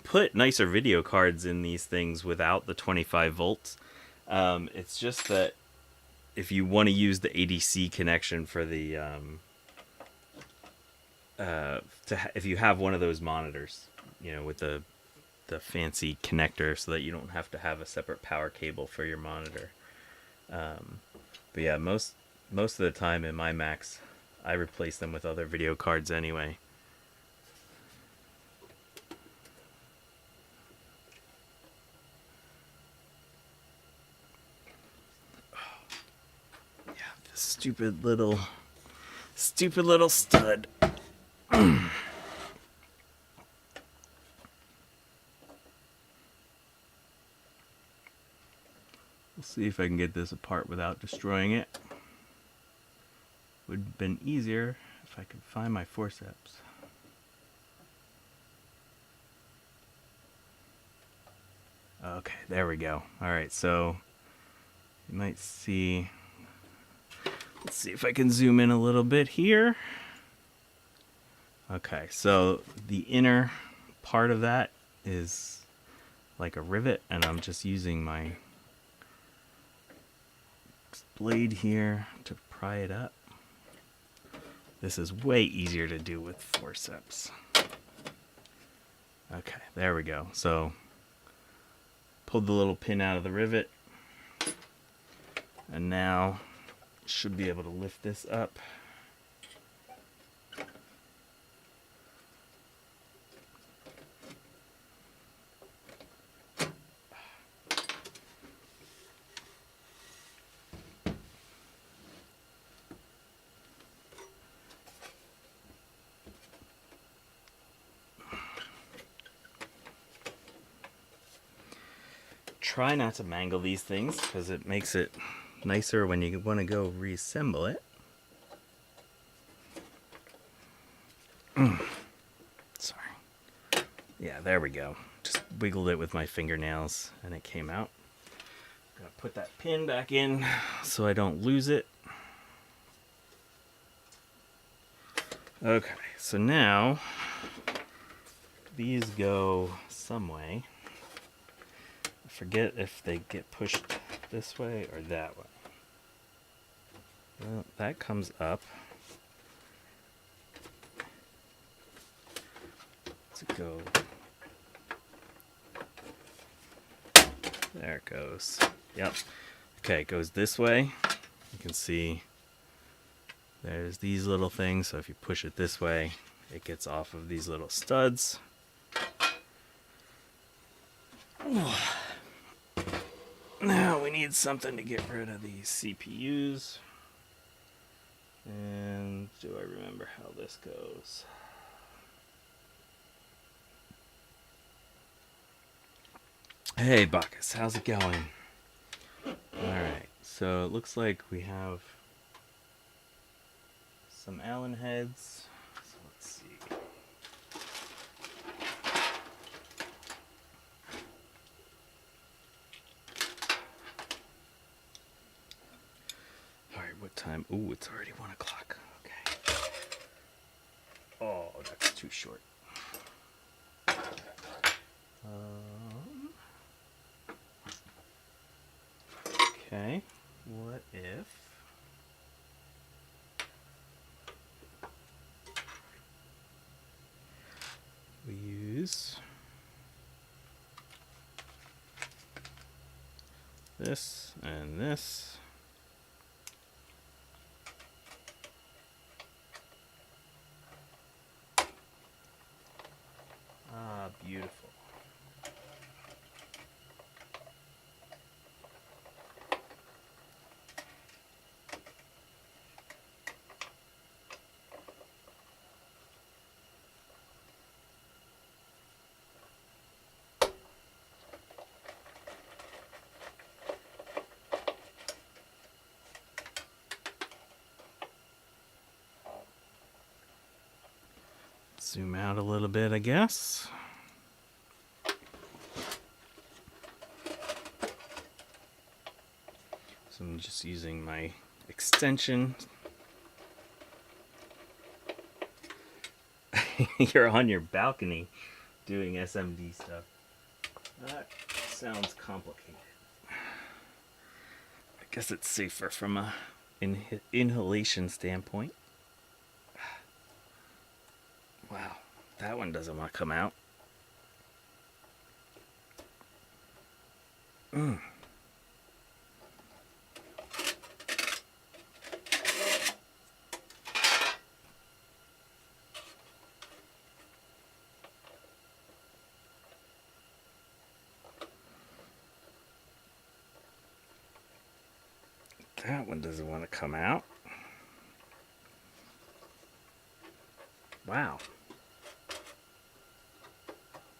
put nicer video cards in these things without the 25 volts. It's just that if you want to use the ADC connection for the if you have one of those monitors, you know, with the fancy connector, so that you don't have to have a separate power cable for your monitor. But yeah, most of the time in my Macs, I replace them with other video cards anyway. Yeah, this stupid little stud. We'll see if I can get this apart without destroying it. Would have been easier if I could find my forceps. Okay, there we go. Alright, so you might see, let's see if I can zoom in a little bit here. Okay, so the inner part of that is like a rivet, and I'm just using my blade here to pry it up. This is way easier to do with forceps. Okay, there we go. So, pulled the little pin out of the rivet. And now, should be able to lift this up. Try not to mangle these things because it makes it nicer when you want to go reassemble it. Sorry. Yeah, there we go. Just wiggled it with my fingernails and it came out. Gotta put that pin back in so I don't lose it. Okay, so now these go some way. Forget if they get pushed this way or that way. Well, that comes up. Let's go. There it goes. Yep. Okay, it goes this way. You can see there's these little things. So if you push it this way, it gets off of these little studs. Now we need something to get rid of these CPUs. And do I remember how this goes? Hey Bacchus, how's it going? Alright, so it looks like we have some Allen heads. So let's see. What time? Ooh, it's already 1 o'clock. Okay. Oh, that's too short. Okay. What if we use this and this? Beautiful. Zoom out a little bit, I guess. So I'm just using my extension. You're on your balcony doing SMD stuff. That sounds complicated. I guess it's safer from a inhalation standpoint. Wow, that one doesn't want to come out. That one doesn't want to come out. Wow.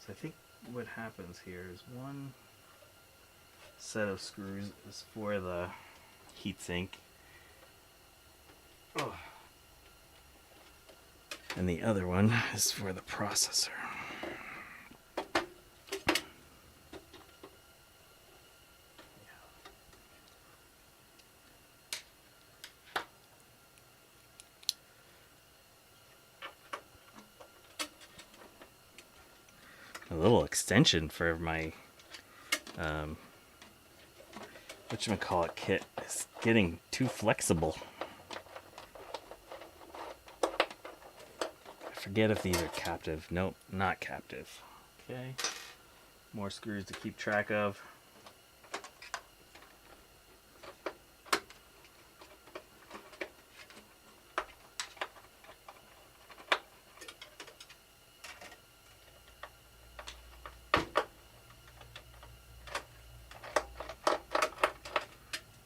So I think what happens here is one set of screws is for the heatsink. Oh. And the other one is for the processor. A little extension for my whatchamacallit kit is getting too flexible. forget if these are captive. Nope, not captive. Okay. More screws to keep track of.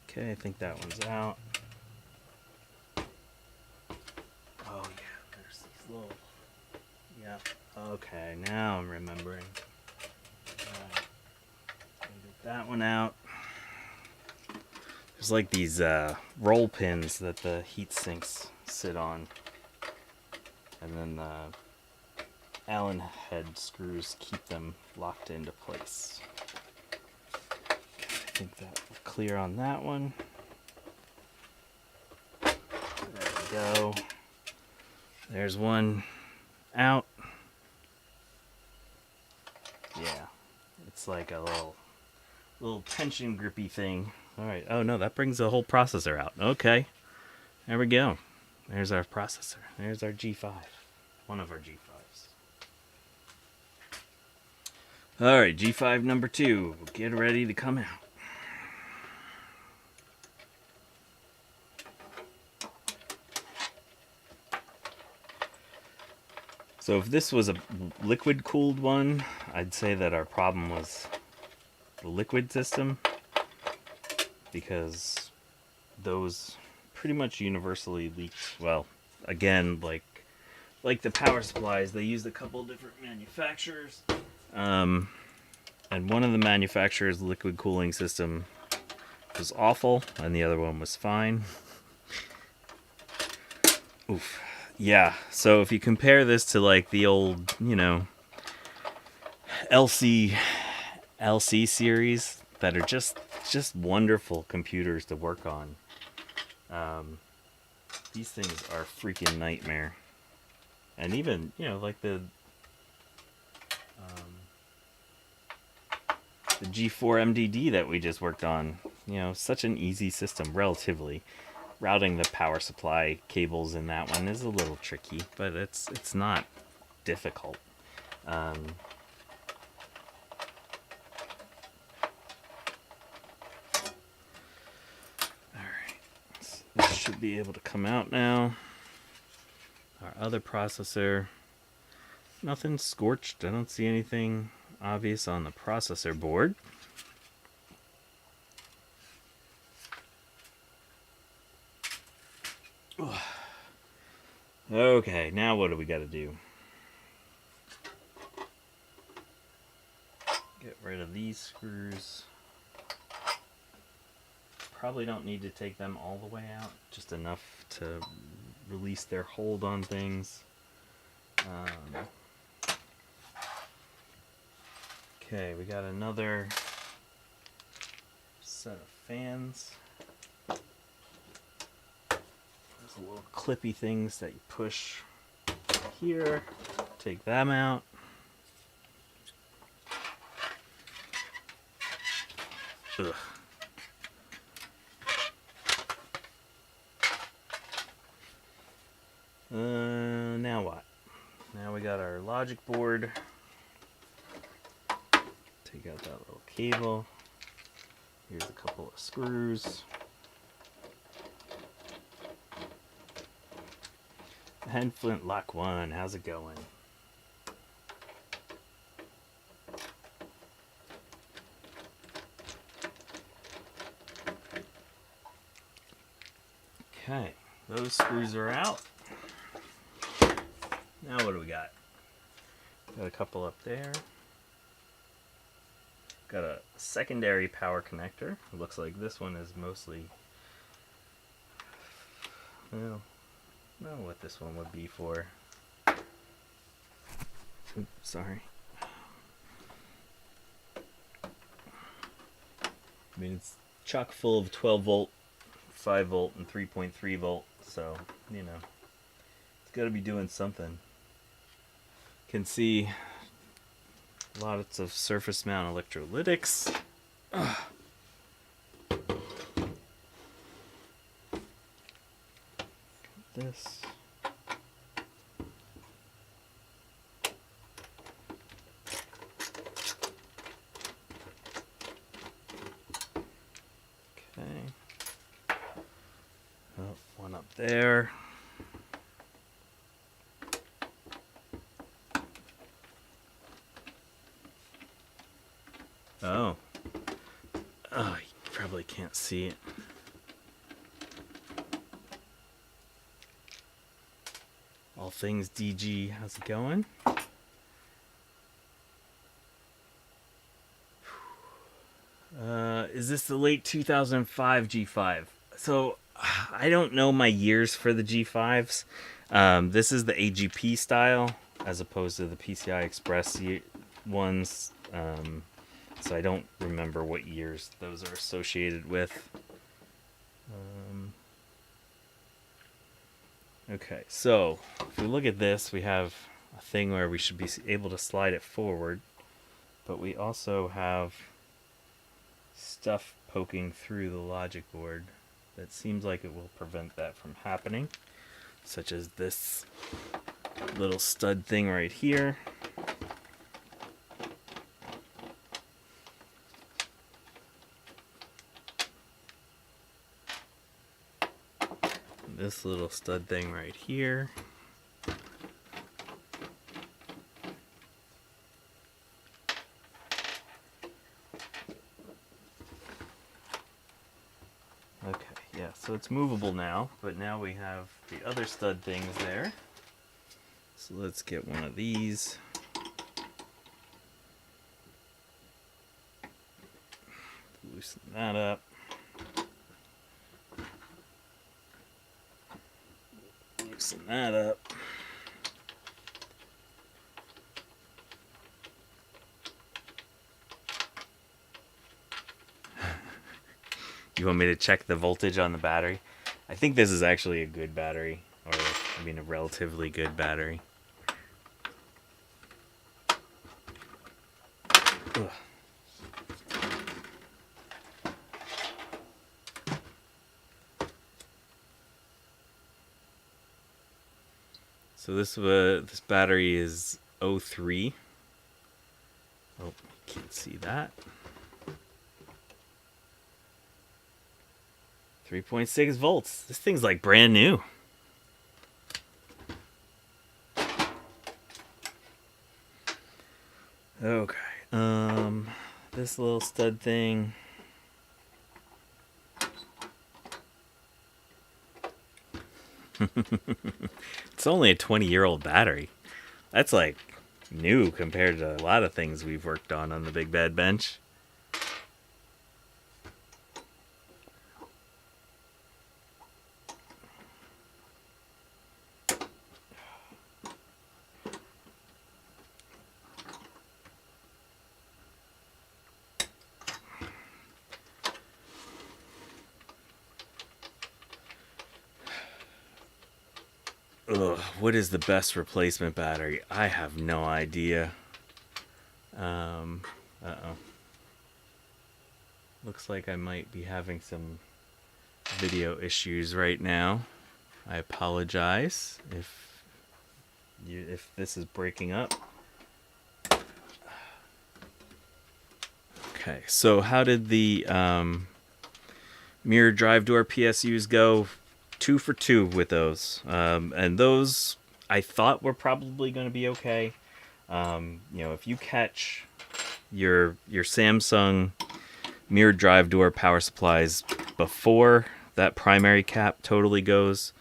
Okay, I think that one's out. Oh yeah, there's these little... Yeah, okay, now I'm remembering. Get that one out. There's like these roll pins that the heat sinks sit on. And then the Allen head screws keep them locked into place. I think that will clear on that one. There we go. There's one out. Yeah, it's like a little tension grippy thing. All right. Oh no, that brings the whole processor out. Okay, there we go. There's our processor. There's our G5. One of our G5s. All right, G5 number 2. Get ready to come out. So if this was a liquid-cooled one, I'd say that our problem was the liquid system, because those pretty much universally leaked. Well, again, like the power supplies, they used a couple different manufacturers, and one of the manufacturers' liquid cooling system was awful, and the other one was fine. Oof. Yeah, so if you compare this to like the old, LC series that are just wonderful computers to work on, these things are a freaking nightmare. And even, like the G4 MDD that we just worked on, such an easy system, relatively. Routing the power supply cables in that one is a little tricky, but it's not difficult. Alright, this should be able to come out now. Our other processor, nothing scorched. I don't see anything obvious on the processor board. Okay, now what do we got to do? Get rid of these screws. Probably don't need to take them all the way out, just enough to release their hold on things. Okay, we got another set of fans. Little clippy things that you push here. Take them out. Ugh. Now what? Now we got our logic board. Take out that little cable. Here's a couple of screws. Hand Flint Lock 1, how's it going? Okay, those screws are out. Now what do we got? Got a couple up there. Got a secondary power connector. It looks like this one is mostly... Well, I don't know what this one would be for. Oops, sorry. I mean, it's chock full of 12 volt, 5 volt, and 3.3 volt, so, it's got to be doing something. Can see lots of surface mount electrolytics. Ugh. This. there. Oh. Oh, you probably can't see it. All things DG, how's it going? Is this the late 2005 G5? So, I don't know my years for the G5s. This is the AGP style, as opposed to the PCI Express ones. So I don't remember what years those are associated with. Okay, so if we look at this, we have a thing where we should be able to slide it forward, but we also have stuff poking through the logic board that seems like it will prevent that from happening, such as this little stud thing right here. This little stud thing right here. Okay, yeah, so it's movable now, but now we have the other stud things there. So let's get one of these. Loosen that up. Loosen that up. You want me to check the voltage on the battery? I think this is actually a good battery, or I mean a relatively good battery. Ugh. So this battery is 03. Oh, you can't see that. 3.6 volts. This thing's like brand new. Okay. This little stud thing. It's only a 20-year-old battery. That's like new compared to a lot of things we've worked on the Big Bad Bench. Ugh, what is the best replacement battery? I have no idea. Uh-oh. Looks like I might be having some video issues right now. I apologize if this is breaking up. Okay, so how did the mirror drive door PSUs go? 2 for 2 with those, and those I thought were probably going to be okay. You know, if you catch your Samsung mirror drive door power supplies before that primary cap totally goes,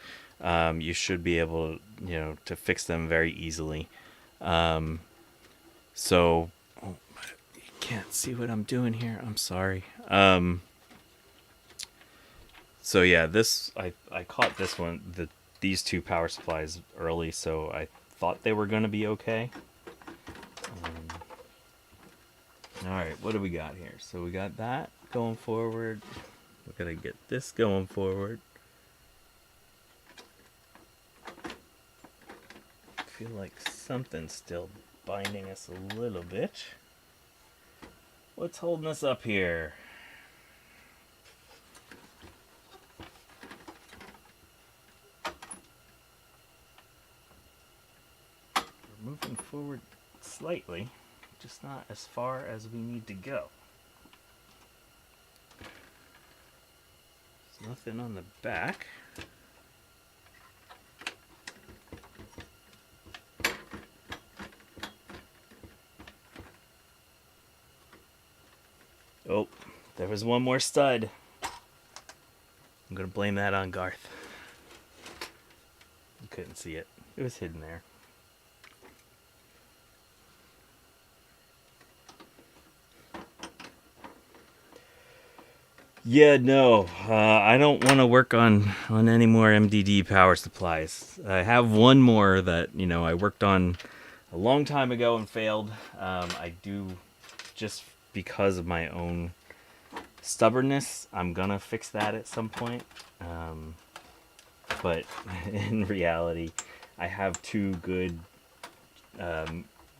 you should be able, you know, to fix them very easily. So oh, you can't see what I'm doing here. I'm sorry. So yeah, this I caught this one, these two power supplies early, so I thought they were going to be okay. All right, what do we got here? So we got that going forward. We're gonna get this going forward. I feel like something's still binding us a little bit. What's holding us up here? Moving forward slightly, just not as far as we need to go. There's nothing on the back. Oh, there was one more stud. I'm gonna blame that on Garth. You couldn't see it. It was hidden there. Yeah, no, I don't want to work on any more MDD power supplies. I have one more that, I worked on a long time ago and failed. I do, just because of my own stubbornness, I'm gonna fix that at some point. But in reality, I have two good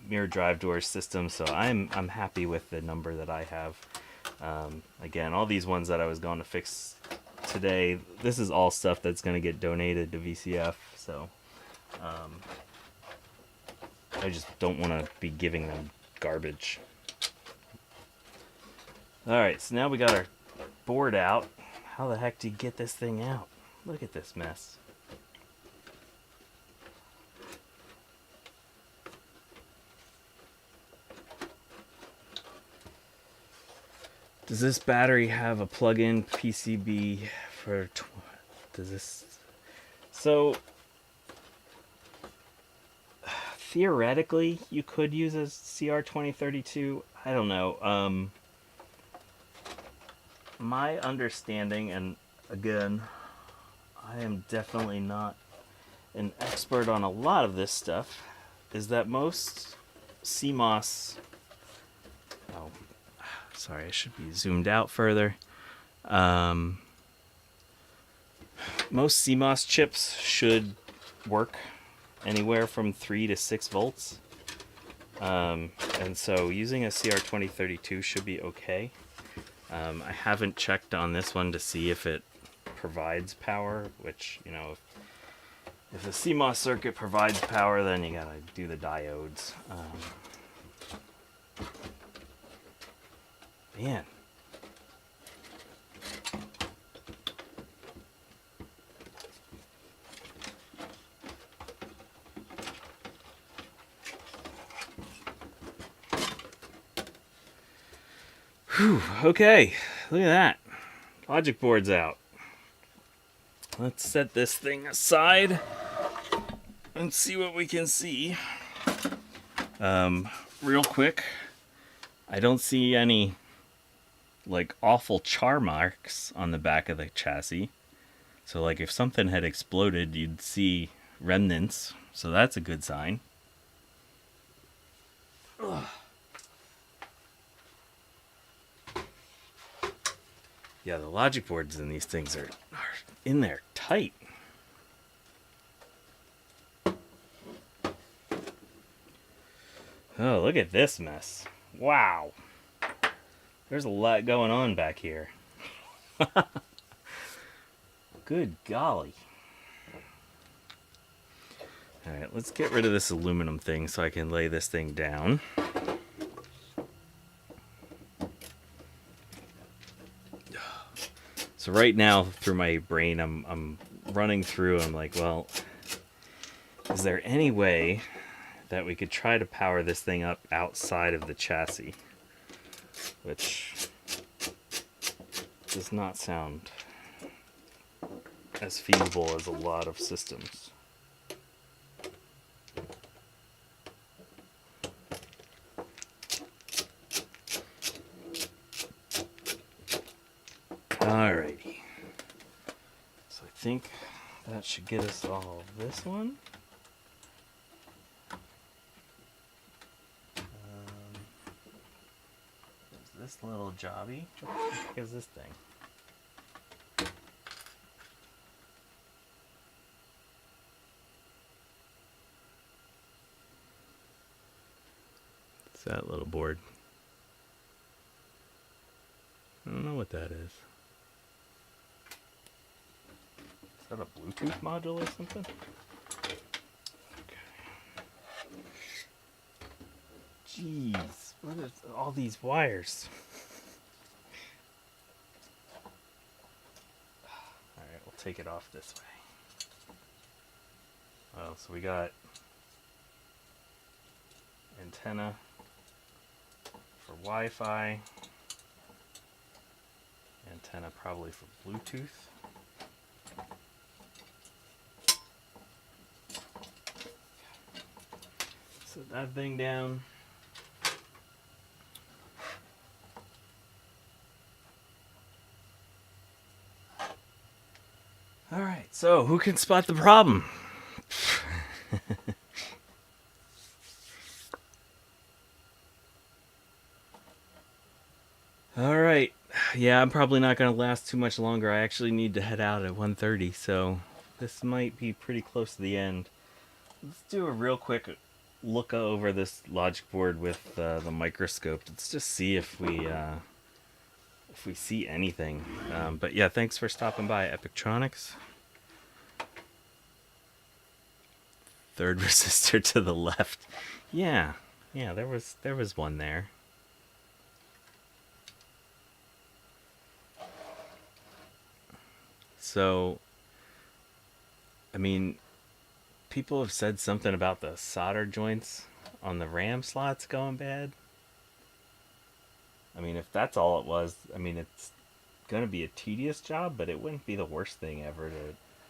mirror drive door systems, so I'm happy with the number that I have. Again, all these ones that I was going to fix today, this is all stuff that's going to get donated to VCF, so I just don't want to be giving them garbage. Alright, so now we got our board out. How the heck do you get this thing out? Look at this mess. Does this battery have a plug-in PCB for... Does this... So, theoretically, you could use a CR2032. I don't know. My understanding, and again, I am definitely not an expert on a lot of this stuff, is that most CMOS... Oh, sorry, I should be zoomed out further. Most CMOS chips should work anywhere from 3 to 6 volts. And so using a CR2032 should be okay. I haven't checked on this one to see if it provides power, which, if the CMOS circuit provides power, then you gotta do the diodes. Man. Whew, okay, look at that. Logic board's out. Let's set this thing aside and see what we can see. Real quick, I don't see any awful char marks on the back of the chassis. So if something had exploded, you'd see remnants. So that's a good sign. Ugh. Yeah, the logic boards in these things are in there tight. Oh, look at this mess. Wow. There's a lot going on back here. Good golly. Alright, let's get rid of this aluminum thing so I can lay this thing down. So right now, through my brain, I'm running through, I'm like, well, is there any way that we could try to power this thing up outside of the chassis? Which does not sound as feasible as a lot of systems. Alrighty. So I think that should get us all this one. This little jobby. What the heck is this thing? It's that little board. I don't know what that is. Is that a Bluetooth module or something? Jeez, what are all these wires? Alright, we'll take it off this way. Oh, so we got antenna for Wi-Fi. antenna probably for Bluetooth. Set that thing down. Alright, so who can spot the problem? Alright, yeah, I'm probably not going to last too much longer. I actually need to head out at 1:30, so this might be pretty close to the end. Let's do a real quick look over this logic board with the microscope. Let's just see if we see anything. But yeah, thanks for stopping by, Epictronics. Third resistor to the left. Yeah, there was one there. So, I mean, people have said something about the solder joints on the RAM slots going bad. I mean, if that's all it was, I mean, it's going to be a tedious job, but it wouldn't be the worst thing ever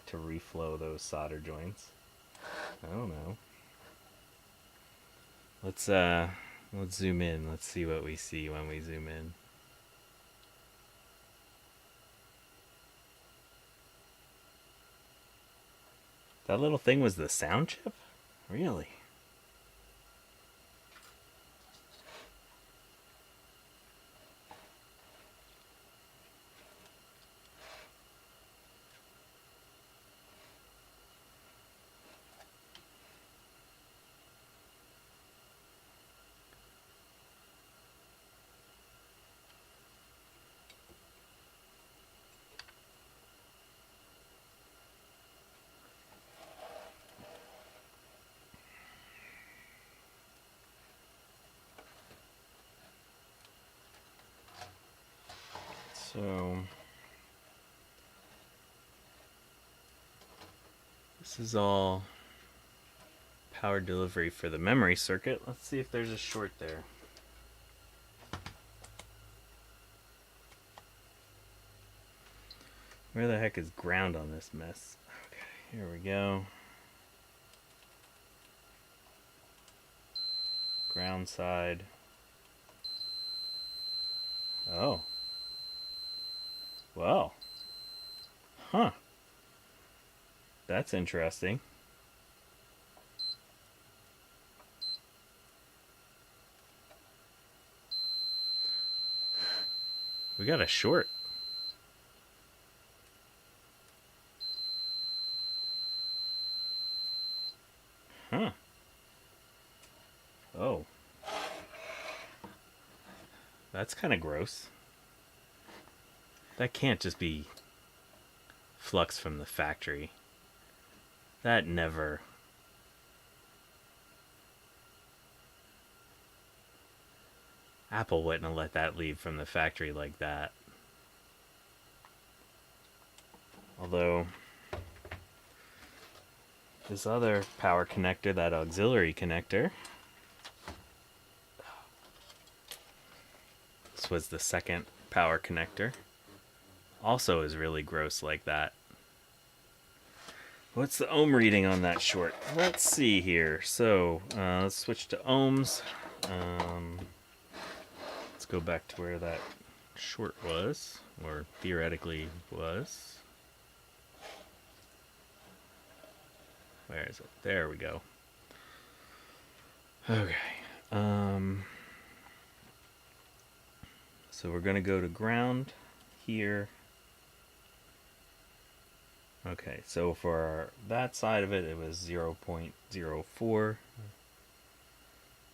to reflow those solder joints. I don't know. Let's zoom in. Let's see what we see when we zoom in. That little thing was the sound chip? Really? So this is all power delivery for the memory circuit. Let's see if there's a short there. Where the heck is ground on this mess? Okay, here we go. Ground side. Oh. Well. Huh. That's interesting. We got a short. Huh. Oh. That's kind of gross. That can't just be flux from the factory. That never... Apple wouldn't have let that leave from the factory like that. Although, this other power connector, that auxiliary connector, this was the second power connector, also is really gross like that. What's the ohm reading on that short? Let's see here. So, let's switch to ohms. Let's go back to where that short was, or theoretically was. Where is it? There we go. Okay. So we're going to go to ground here. Okay, so for that side of it, it was 0.04.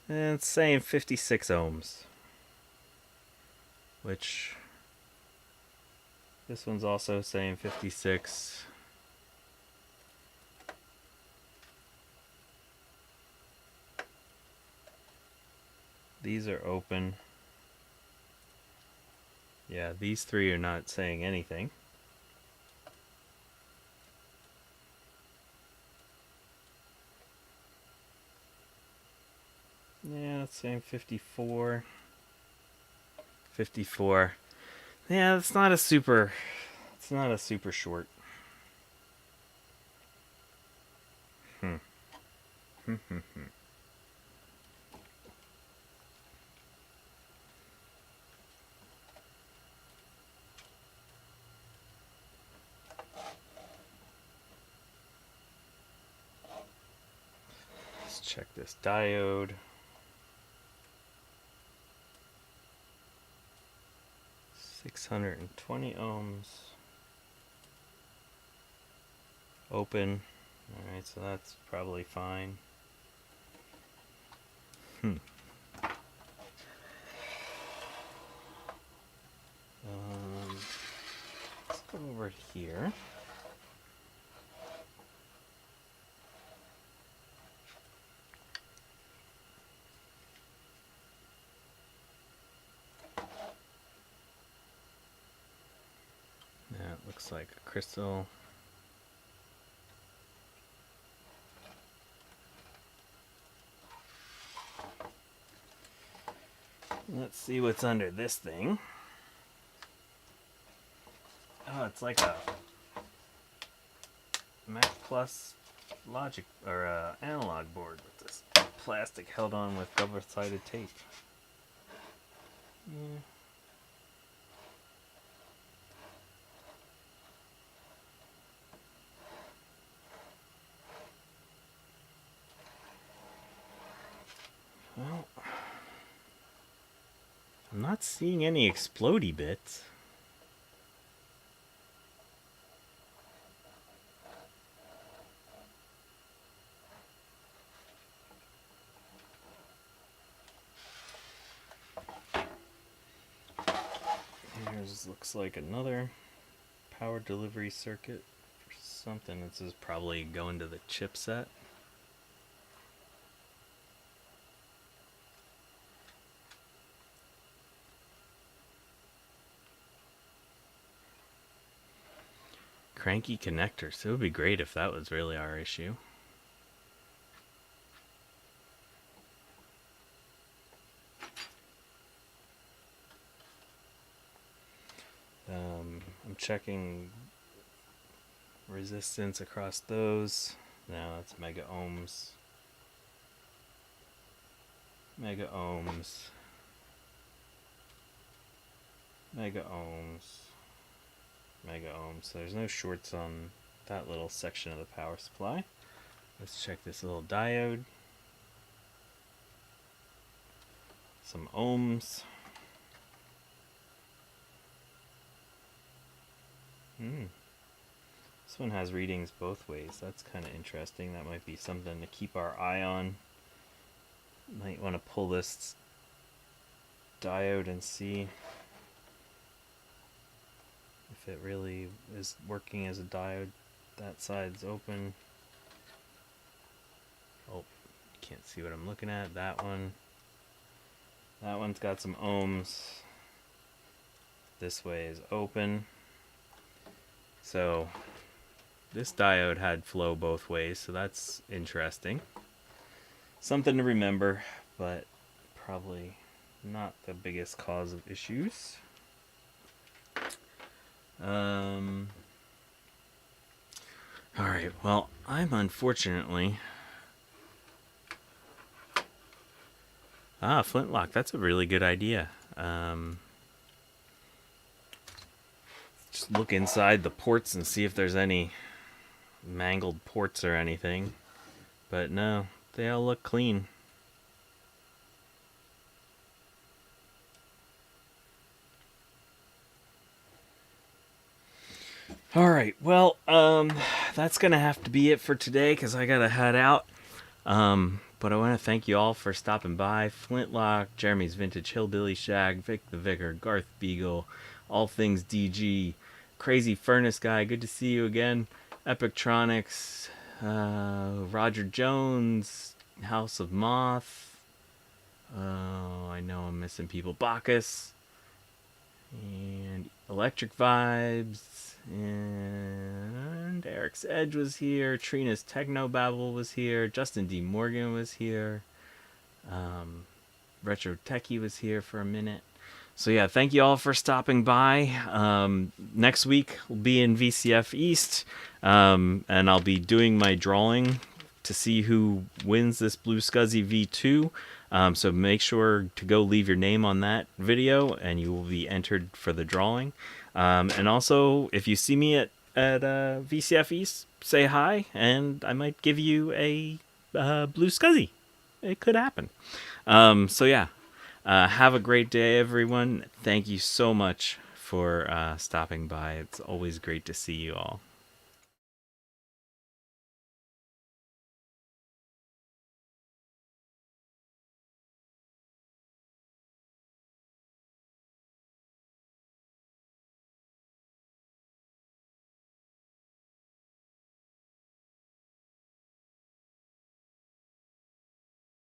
And it's saying 56 ohms. Which, this one's also saying 56. These are open. Yeah, these three are not saying anything. Yeah, it's saying 54. 54. Yeah, it's not a super short. Let's check this diode. 620 ohms. Open. Alright, so that's probably fine. Let's go over here. That looks like a crystal. Let's see what's under this thing. Oh, it's like a Mac Plus logic or analog board with this plastic held on with double-sided tape. Yeah. Well, I'm not seeing any explodey bits. Here's looks like another power delivery circuit or something. This is probably going to the chipset. Cranky connectors. It would be great if that was really our issue. I'm checking resistance across those. Now that's mega ohms. Mega ohms. Mega ohms. Mega ohms. So there's no shorts on that little section of the power supply. Let's check this little diode. Some ohms. This one has readings both ways. That's kind of interesting. That might be something to keep our eye on. Might want to pull this diode and see if it really is working as a diode. That side's open. Oh, can't see what I'm looking at. That one's got some ohms. This way is open. So this diode had flow both ways, so that's interesting. Something to remember, but probably not the biggest cause of issues. Alright, well, I'm unfortunately... flintlock, that's a really good idea. Just look inside the ports and see if there's any mangled ports or anything. But no, they all look clean. Alright, well, that's going to have to be it for today because I got to head out. But I want to thank you all for stopping by. Flintlock, Jeremy's Vintage Hillbilly Shag, Vic the Vicar, Garth Beagle, All Things DG, Crazy Furnace Guy, good to see you again. Epictronics, Roger Jones, House of Moth. Oh, I know I'm missing people. Bacchus, and Electric Vibes, and Eric's Edge was here. Trina's Techno Babble was here. Justin D. Morgan was here. Retro Techie was here for a minute. So yeah, thank you all for stopping by. Next week we'll be in VCF East, and I'll be doing my drawing to see who wins this Blue Scuzzy V2. So make sure to go leave your name on that video, and you will be entered for the drawing. And also, if you see me at VCF East, say hi, and I might give you a Blue Scuzzy. It could happen. So yeah. Have a great day, everyone. Thank you so much for stopping by. It's always great to see you all.